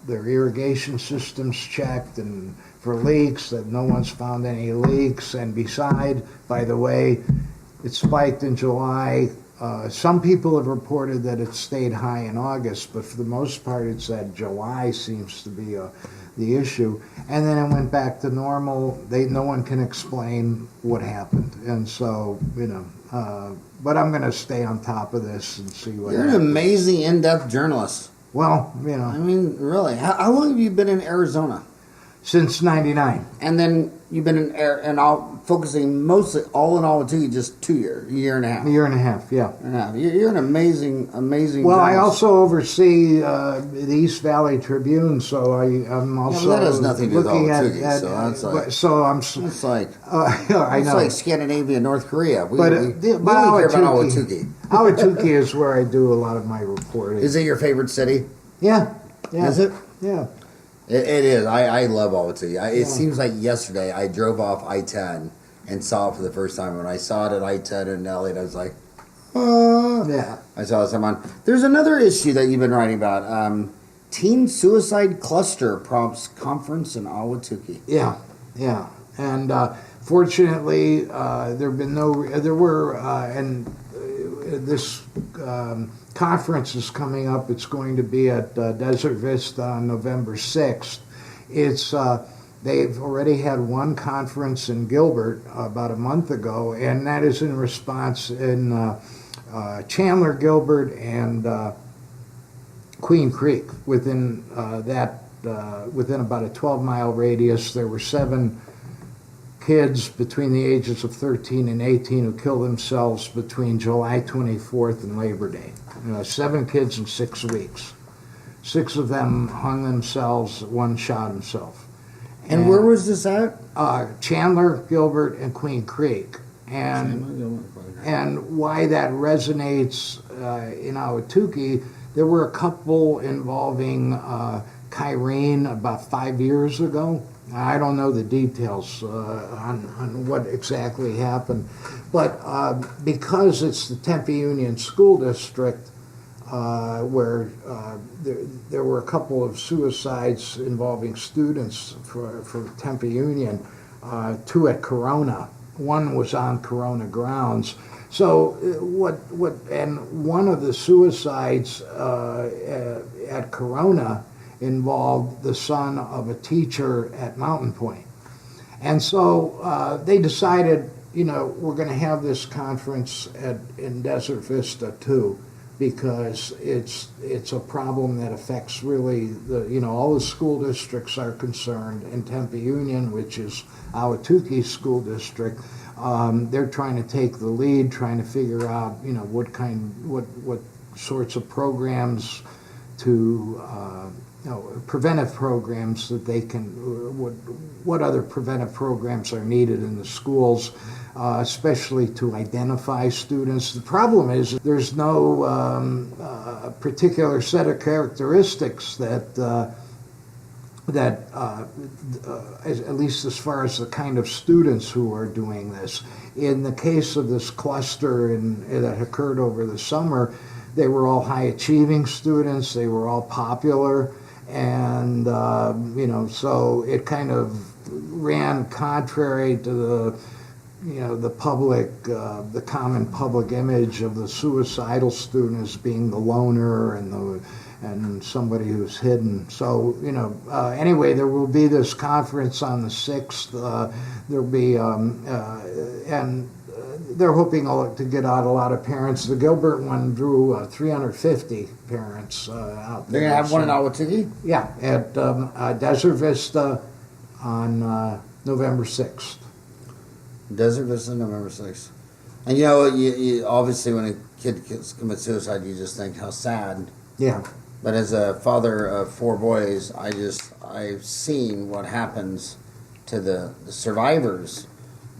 their irrigation systems checked and for leaks, that no one's found any leaks. And by the way, it spiked in July. Some people have reported that it stayed high in August, but for the most part, it's that July seems to be the issue. And then it went back to normal. No one can explain what happened. And so, you know, but I'm going to stay on top of this and see what You're happens. an amazing in-depth journalist. Well, you know. I mean, really. How long have you been in Arizona? Since '99. And then you've been focusing mostly all in Ahwatukee just 2 years, a year and a half. A year and a half, yeah. You're an amazing Well, I journalist. also oversee the East Valley Tribune, so I'm also that has nothing to do with looking Ahwatukee, so that's like- so I'm. It's like I it's know. like Scandinavia, North Korea. We But only care about Ahwatukee. Ahwatukee is where I do a lot of my reporting. Is it your favorite city? Yeah. Is it? Yeah. It is. I love Ahwatukee. It seems like yesterday I drove off I-10 and saw it for the first time. When I saw it at I-10 in Elliott, I was like, Yeah. I saw this on. There's another issue that you've been writing about. Teen suicide cluster prompts conference in Ahwatukee. Yeah. And fortunately, this conference is coming up. It's going to be at Desert Vista on November 6th. They've already had one conference in Gilbert about a month ago, and that is in response in Chandler, Gilbert, and Queen Creek. Within about a 12-mile radius, there were 7 kids between the ages of 13 and 18 who killed themselves between July 24th and Labor Day. 7 kids in 6 weeks. 6 of them hung themselves, 1 shot himself. And where was this at? Chandler, Gilbert, and Queen Creek. And why that resonates in Ahwatukee, there were a couple involving Kyrene about 5 years ago. I don't know the details on what exactly happened, but because it's the Tempe Union School District, where there were a couple of suicides involving students for Tempe Union, 2 at Corona. 1 was on Corona grounds. So and one of the suicides at Corona involved the son of a teacher at Mountain Point. And so they decided, we're going to have this conference in Desert Vista too, because it's a problem that affects really all the school districts are concerned. In Tempe Union, which is Ahwatukee's school district, they're trying to take the lead, trying to figure out what sorts of programs to preventive programs that they can, what other preventive programs are needed in the schools, especially to identify students. The problem is there's no particular set of characteristics that that at least as far as the kind of students who are doing this. In the case of this cluster that occurred over the summer, they were all high-achieving students. They were all popular, and so it kind of ran contrary to the public, the common public image of the suicidal student as being the loner and somebody who's hidden. So, anyway, there will be this conference on the 6th. There'll be, and they're hoping to get out a lot of parents. The Gilbert one drew 350 parents out there. They're going to have one in Ahwatukee? Yeah, at Desert Vista on November 6th. Desert Vista, November 6th. And you obviously when a kid commits suicide, you just think how sad. Yeah. But as a father of 4 boys, I've seen what happens to the survivors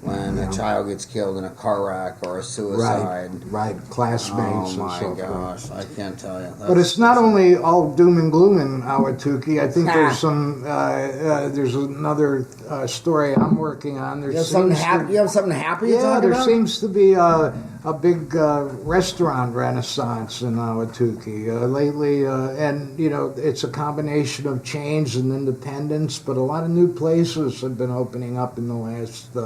when a child gets killed in a car wreck or a suicide. Right, classmates. Oh my and so gosh, forth. I can't tell you. But it's not only all doom and gloom in Ahwatukee. I think there's some. There's another story I'm working on. You have something happy. You have something happy to talk there about? seems to be a big restaurant renaissance in Ahwatukee lately, and it's a combination of change and independence. But a lot of new places have been opening up in the last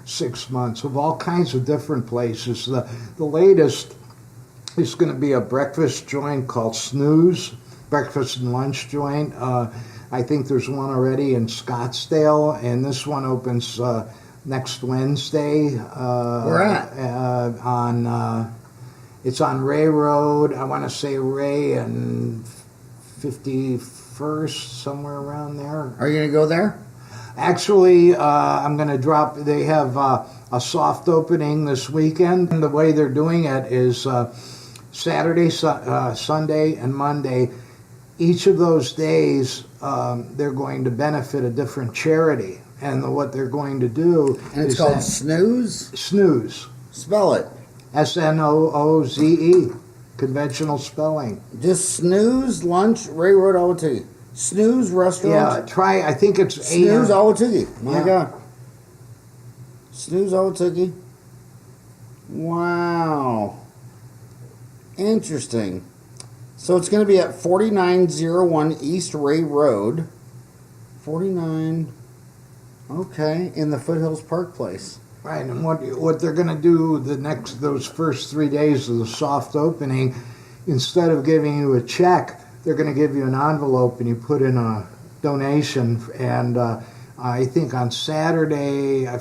6 months of all kinds of different places. The latest is going to be a breakfast joint called Snooze, breakfast and lunch joint. I think there's one already in Scottsdale, and this one opens next Wednesday. Where at? It's on Ray Road. I want to say Ray and 51st, somewhere around there. Are you going to go there? Actually, I'm going to drop. They have a soft opening this weekend. And the way they're doing it is Saturday, Sunday, and Monday. Each of those days, they're going to benefit a different charity. And what they're going to do And it's called Snooze? Snooze. Spell it. Snooze. Conventional spelling. Just Snooze Lunch, Ray Road, Ahwatukee. Snooze Restaurant. Yeah, try. I think it's Snooze Ahwatukee. My Yeah. God. Snooze Ahwatukee. Wow. Interesting. So it's going to be at 4901 East Ray Road. 49. Okay, in the Foothills Park Place. Right, and what they're going to do those first 3 days of the soft opening, instead of giving you a check, they're going to give you an envelope and you put in a donation. And I think on Saturday, I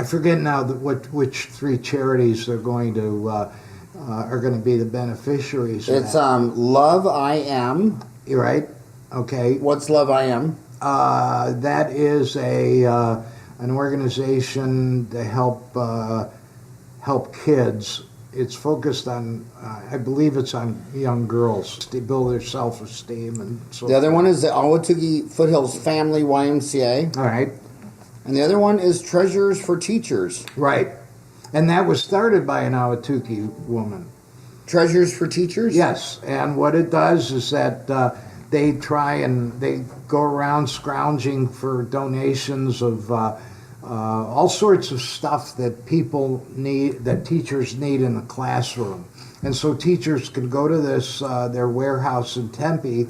forget now which 3 charities they're going to are going to be the beneficiaries. It's Love I Am. You're right. Okay. What's Love I Am? That is an organization to help kids. It's focused on, I believe it's on young girls to build their self-esteem and so. The other one is the Ahwatukee Foothills Family YMCA. All right. And the other one is Treasures for Teachers. Right. And that was started by an Ahwatukee woman. Treasures for Teachers? Yes. And what it does is that they go around scrounging for donations of all sorts of stuff that people need, that teachers need in the classroom. And so teachers can go to their warehouse in Tempe,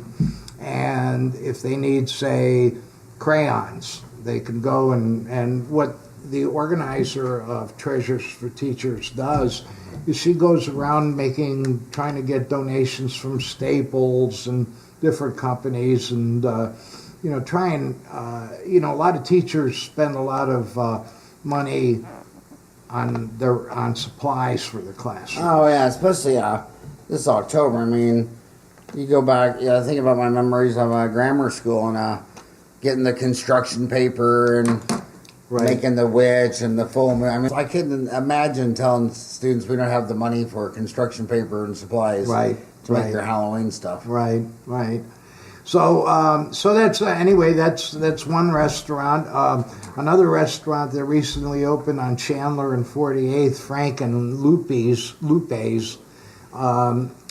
and if they need, say, crayons, they can go and what the organizer of Treasures for Teachers does is she goes around trying to get donations from Staples and different companies, and a lot of teachers spend a lot of money on supplies for the classroom. Oh yeah, especially this October. I mean, you go back. I think about my memories of grammar school and getting the construction paper and making the witch and the full moon. I mean, I couldn't imagine telling students we don't have the money for construction paper and supplies. To make their Halloween stuff. Right. So that's anyway. That's one restaurant. Another restaurant that recently opened on Chandler and 48th, Frank and Lupe's.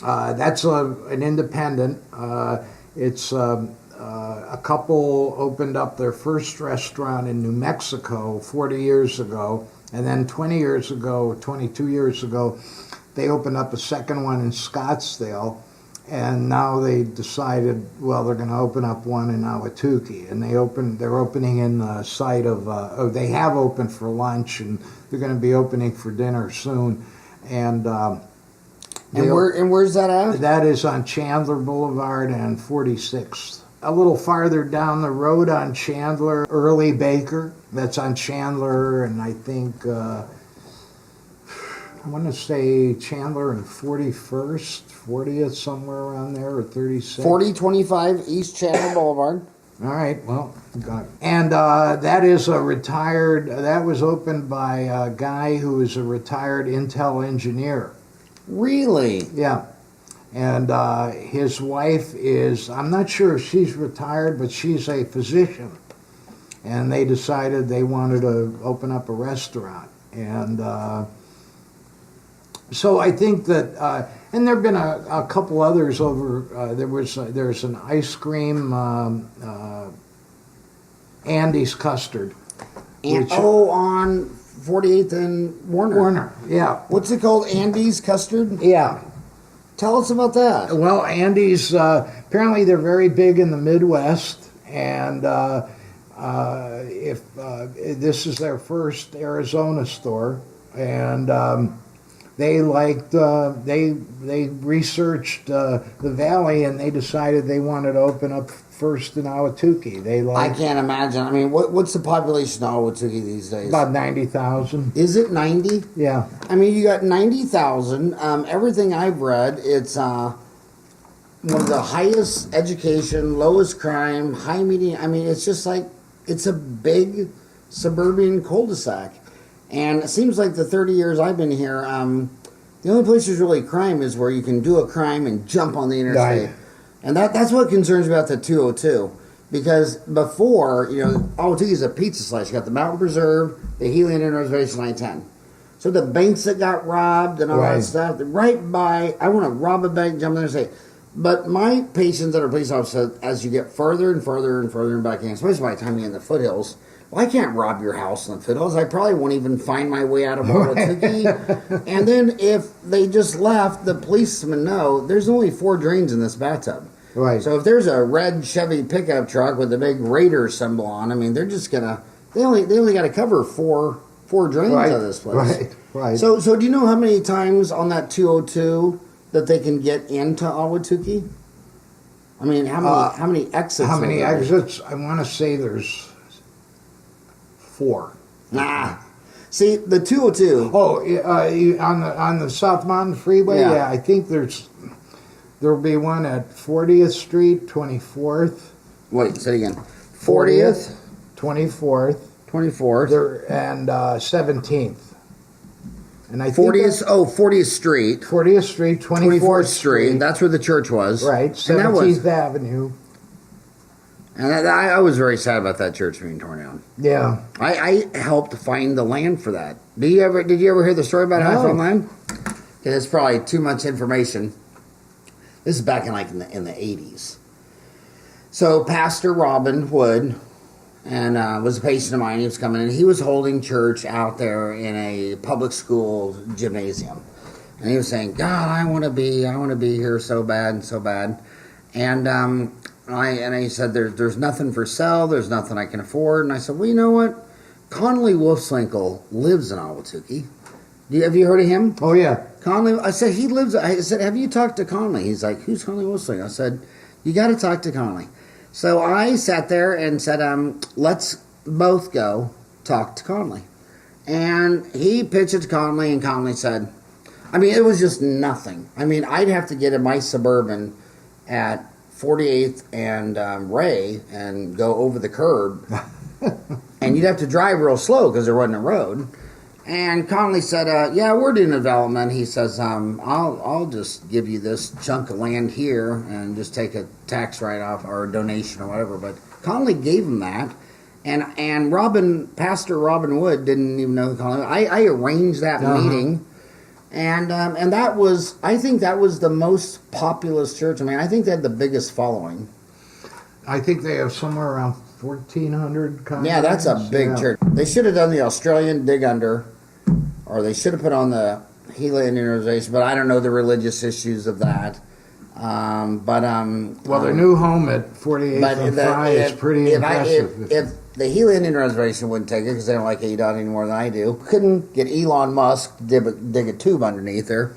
That's an independent. It's a couple opened up their first restaurant in New Mexico 40 years ago, and then 22 years ago, they opened up a second one in Scottsdale, and now they decided, well, they're going to open up one in Ahwatukee, and they're opening in the site of, they have opened for lunch, and they're going to be opening for dinner soon, and where's that at? that is on Chandler Boulevard and 46th. A little farther down the road on Chandler, Early Baker. That's on Chandler, and I think, I want to say Chandler and 41st, 40th, somewhere around there, or 36th. 4025 East Chandler Boulevard. All right, well, got it. And that is that was opened by a guy who is a retired Intel engineer. Really? Yeah. And his wife is, I'm not sure if she's retired, but she's a physician. And they decided they wanted to open up a restaurant. And so I think that, and there have been a couple others over, there's an ice cream, Andy's Custard. On 48th and Warner. Yeah. What's it called? Andy's Custard? Yeah. Tell us about that. Well, Andy's, apparently they're very big in the Midwest, and this is their first Arizona store, and they researched the valley, and they decided they wanted to open up first in Ahwatukee. I can't imagine. I mean, what's the population of Ahwatukee these days? About 90,000. Is it 90? Yeah. I mean, you got 90,000. Everything I've read, it's one of the highest education, lowest crime, high median. I mean, it's just like, it's a big suburban cul-de-sac. And it seems like the 30 years I've been here, the only place there's really crime is where you can do a crime and jump on the interstate. Right. And that's what concerns me about the 202. Because before, Ahwatukee is a pizza slice. You got the Mountain Preserve, the Healy Indian Reservation, I-10. So the banks that got robbed and all that stuff, right by, I want to rob a bank, jump in there and say, but my patients that are police officers, as you get further and further and further back in, especially by the time you're in the foothills, well, I can't rob your house in the foothills. I probably won't even find my way out of Ahwatukee. And then if they just left, the policemen know there's only 4 drains in this bathtub. Right. So if there's a red Chevy pickup truck with a big Raider symbol on, I mean, they're just gonna they only got to cover four drains of this place. Right. So do you know how many times on that 202 that they can get into Ahwatukee? I mean, how many exits? How many exits? I want to say there's 4. Nah. See, the 202. Oh, on the South Mountain Freeway? Yeah, I think there'll be one at 40th Street, 24th. Wait, say it again. 40th, 24th, 24th, and 17th. And I 40th. 40th Street. 40th Street, 24th Street. That's where the church was. Right. 17th Avenue. And I was very sad about that church being torn down. Yeah. I helped find the land for that. Did you ever hear the story about how I found land? It's probably too much information. This is back in the 80s. So Pastor Robin Wood was a patient of mine. He was coming in. He was holding church out there in a public school gymnasium, and he was saying, "God, I want to be here so bad and so bad." And I said, "There's nothing for sale. There's nothing I can afford." And I said, "Well, you know what? Conley Wolfswinkel lives in Ahwatukee. Have you heard of him?" Oh yeah. Conley, I said, he lives, I said, have you talked to Conley? He's like, who's Conley Wolfswinkel? I said, you got to talk to Conley. So I sat there and said, let's both go talk to Conley. And he pitched it to Conley, and Conley said, I mean, it was just nothing. I mean, I'd have to get in my Suburban at 48th and Ray and go over the curb. And you'd have to drive real slow because there wasn't a road. And Conley said, yeah, we're doing development. He says, I'll just give you this chunk of land here and just take a tax write-off or a donation or whatever. But Conley gave him that. And Pastor Robin Wood didn't even know who Conley was. I arranged that meeting. And that was, I think that was the most populous church. I mean, I think they had the biggest following. I think they have somewhere around 1,400 congregants. Yeah, that's a big church. They should have done the Australian Dig Under, or they should have put on the Gila Indian Reservation, but I don't know the religious issues of that. Well, their new home at 48th and Fry is pretty impressive. If the Gila Indian Reservation wouldn't take it because they don't like ADOT any more than I do, couldn't get Elon Musk to dig a tube underneath there.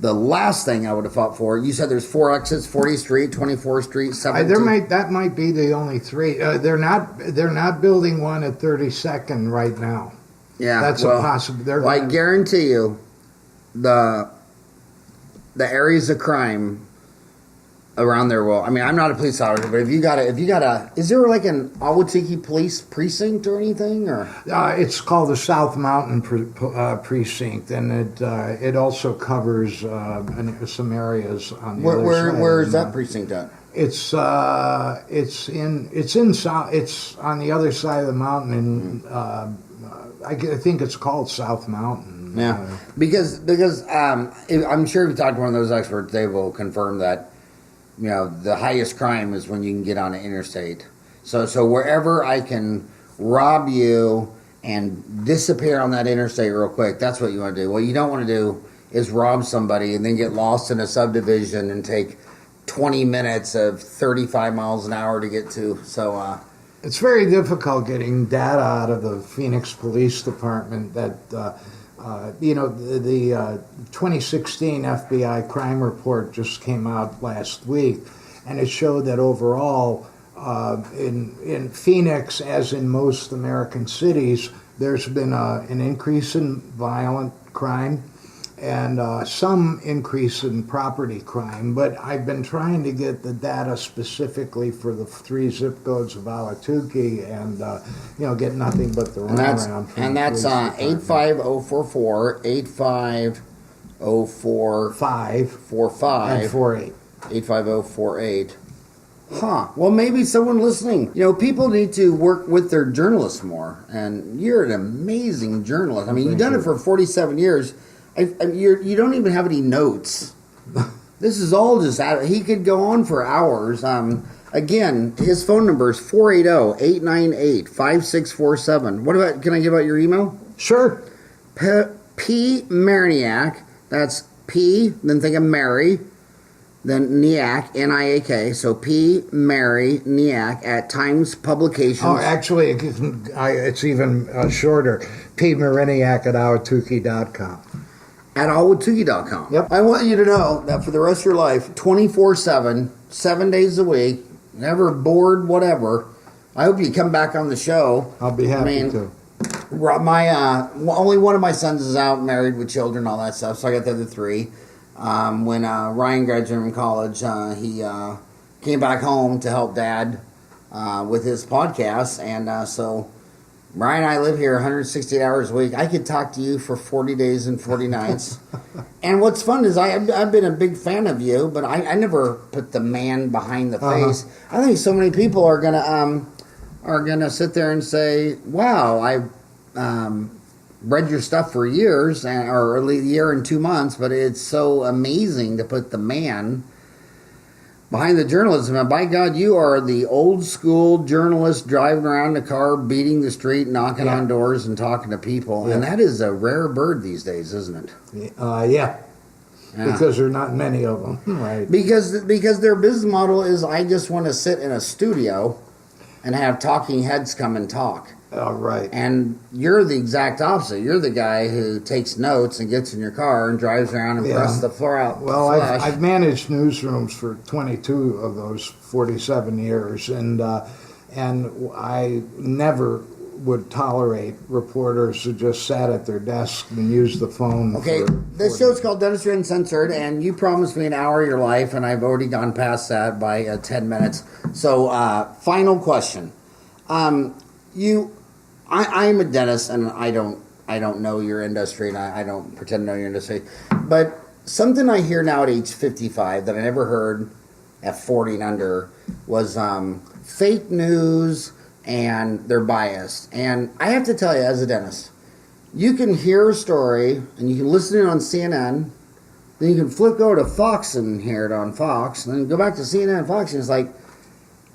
The last thing I would have fought for, you said there's 4 exits: 40th Street, 24th Street, 17th. That might be the only 3. They're not building one at 32nd right now. Yeah, that's a possibility. I guarantee you, the areas of crime around there will. I mean, I'm not a police officer, but if you got a, is there like an Ahwatukee police precinct or anything, or? It's called the South Mountain Precinct, and it also covers some areas on the other side. Where is that precinct at? It's on the other side of the mountain, and I think it's called South Mountain. Yeah, because I'm sure if you talk to one of those experts, they will confirm that, you know, the highest crime is when you can get on an interstate. So wherever I can rob you and disappear on that interstate real quick, that's what you want to do. What you don't want to do is rob somebody and then get lost in a subdivision and take 20 minutes of 35 miles an hour to get to. So it's very difficult getting data out of the Phoenix Police Department that, the 2016 FBI crime report just came out last week, and it showed that overall in Phoenix, as in most American cities, there's been an increase in violent crime and some increase in property crime, but I've been trying to get the data specifically for the 3 zip codes of Ahwatukee and, get nothing but the runaround. And that's 85044, 8504545, and 48. 85048. Huh. Well, maybe someone listening. You know, people need to work with their journalists more, and you're an amazing journalist. I mean, you've done it for 47 years. You don't even have any notes. This is all just out. He could go on for hours. Again, his phone number is 480-898-5647. What about? Can I give out your email? Sure. P Maryniak. That's P. Then think of Mary. Then Niak, Niak. So P Maryniak at Times Publications. Oh, actually, it's even shorter. P Maryniak at Ahwatukee.com. At Ahwatukee.com. Yep. I want you to know that for the rest of your life, 24/7, 7 days a week, never bored, whatever. I hope you come back on the show. I'll be happy to. My only one of my sons is out, married with children, all that stuff. So I got the other 3. When Ryan graduated from college, he came back home to help Dad with his podcast, and so. Ryan and I live here 168 hours a week. I could talk to you for 40 days and 40 nights. And what's fun is I've been a big fan of you, but I never put the man behind the face. I think so many people are gonna sit there and say, "Wow, I've read your stuff for years, or at least a year and 2 months, but it's so amazing to put the man behind the journalism." And by God, you are the old school journalist driving around the car, beating the street, knocking on doors, and talking to people. Yeah. And that is a rare bird these days, isn't it? Yeah. Because there are not many of them, right? Because their business model is, I just want to sit in a studio and have talking heads come and talk. Right. And you're the exact opposite. You're the guy who takes notes and gets in your car and drives around and presses the floor out. Well, I've managed newsrooms for 22 of those 47 years, and I never would tolerate reporters who just sat at their desk and used the phone. Okay, this show's called Dentistry Uncensored, and you promised me an hour of your life, and I've already gone past that by 10 minutes. So, final question. I'm a dentist, and I don't know your industry, and I don't pretend to know your industry. But something I hear now at age 55 that I never heard at 40 and under was fake news, and they're biased. And I have to tell you, as a dentist, you can hear a story, and you can listen to it on CNN, then you can flip over to Fox and hear it on Fox, and then go back to CNN and Fox, and it's like,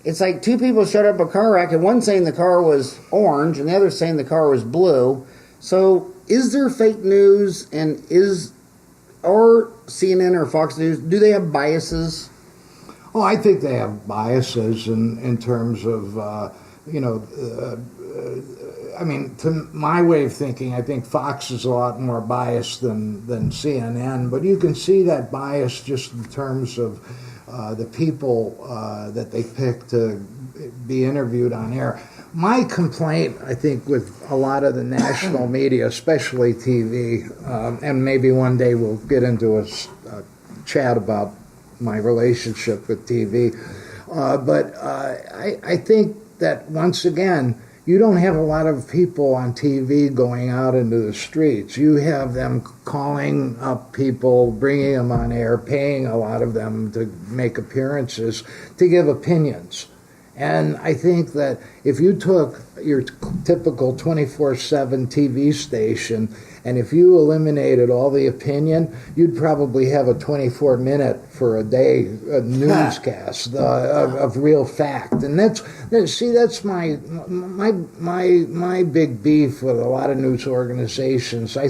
it's like two people showed up a car wreck, and one saying the car was orange, and the other saying the car was blue. So, is there fake news, and or CNN or Fox News, do they have biases? Well, I think they have biases in terms of, I mean, to my way of thinking, I think Fox is a lot more biased than CNN, but you can see that bias just in terms of the people that they pick to be interviewed on air. My complaint, I think, with a lot of the national media, especially TV, and maybe one day we'll get into a chat about my relationship with TV, but I think that once again, you don't have a lot of people on TV going out into the streets. You have them calling up people, bringing them on air, paying a lot of them to make appearances, to give opinions. And I think that if you took your typical 24/7 TV station and if you eliminated all the opinion, you'd probably have a 24-minute for a day newscast of real fact. And that's my big beef with a lot of news organizations. I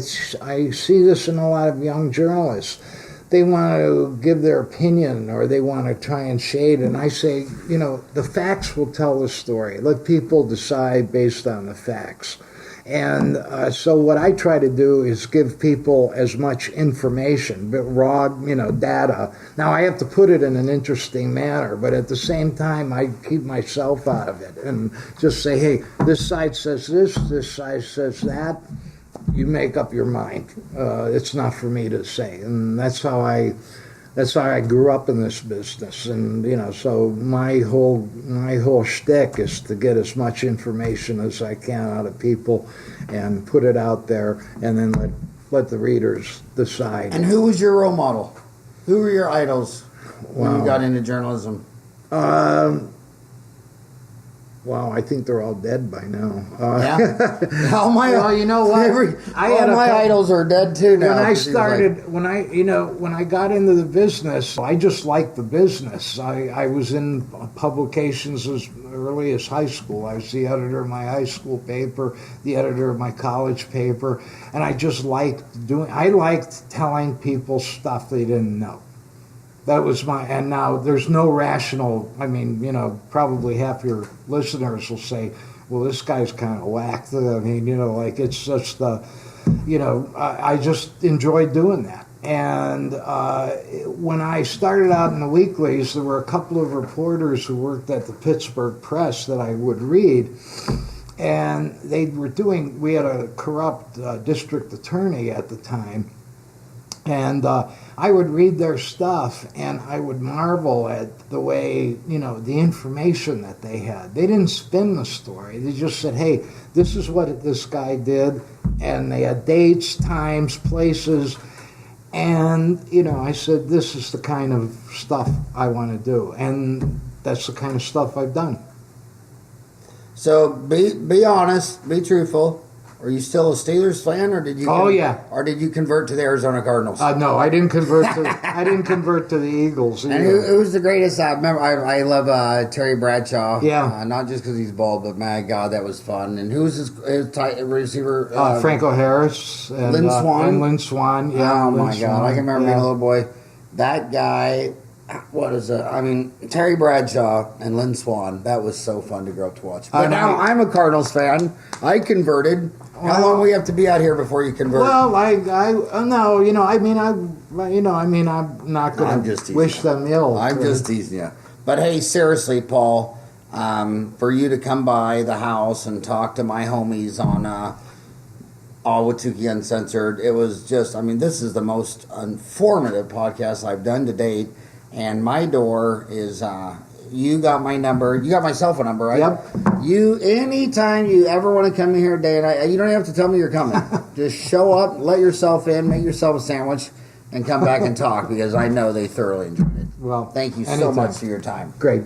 see this in a lot of young journalists. They want to give their opinion or they want to try and shade, and I say, the facts will tell the story. Let people decide based on the facts. And so what I try to do is give people as much information, but raw, data. Now I have to put it in an interesting manner, but at the same time I keep myself out of it and just say, hey, this side says this side says that. You make up your mind. It's not for me to say, and that's how I grew up in this business. And so my whole shtick is to get as much information as I can out of people, and put it out there, and then let the readers decide. And who was your role model? Who were your idols when you got into journalism? Wow, I think they're all dead by now. Yeah. All my, well, you know what? All my idols are dead too now. When I got into the business, I just liked the business. I was in publications as early as high school. I was the editor of my high school paper, the editor of my college paper, and I just liked telling people stuff they didn't know. That was and now there's no rational, probably half your listeners will say, well, this guy's kind of whacked. It's just, I just enjoyed doing that. And when I started out in the weeklies, there were a couple of reporters who worked at the Pittsburgh Press that I would read. And we had a corrupt district attorney at the time. And I would read their stuff, and I would marvel at the way, the information that they had. They didn't spin the story. They just said, hey, this is what this guy did. And they had dates, times, places. And, I said, this is the kind of stuff I want to do. And that's the kind of stuff I've done. So be honest, be truthful. Are you still a Steelers fan, or did you? Or did you convert to the Arizona Cardinals? No, I didn't convert to the Eagles. Either. And who was the greatest? I remember. I love Terry Bradshaw. Yeah, not just because he's bald, but my God, that was fun. And who was his tight receiver? Franco Harris and Lynn Swan. And Lynn Swan. Yeah. Oh my God, I can remember being a little boy. That guy. What is it? Terry Bradshaw and Lynn Swan. That was so fun to grow up to watch. But now I'm a Cardinals fan. I converted. How long we have to be out here before you convert? Well, I'm not going to wish them ill. I'm just teasing you. But hey, seriously, Paul, for you to come by the house and talk to my homies on Ahwatukee Uncensored, it was just, this is the most informative podcast I've done to date. And my door is, you got my number. You got my cell phone number, right? Yep. Anytime you ever want to come in here today, and you don't have to tell me you're coming. Just show up, let yourself in, make yourself a sandwich, and come back and talk, because I know they thoroughly enjoyed it. Well, thank you so much for your time. Great.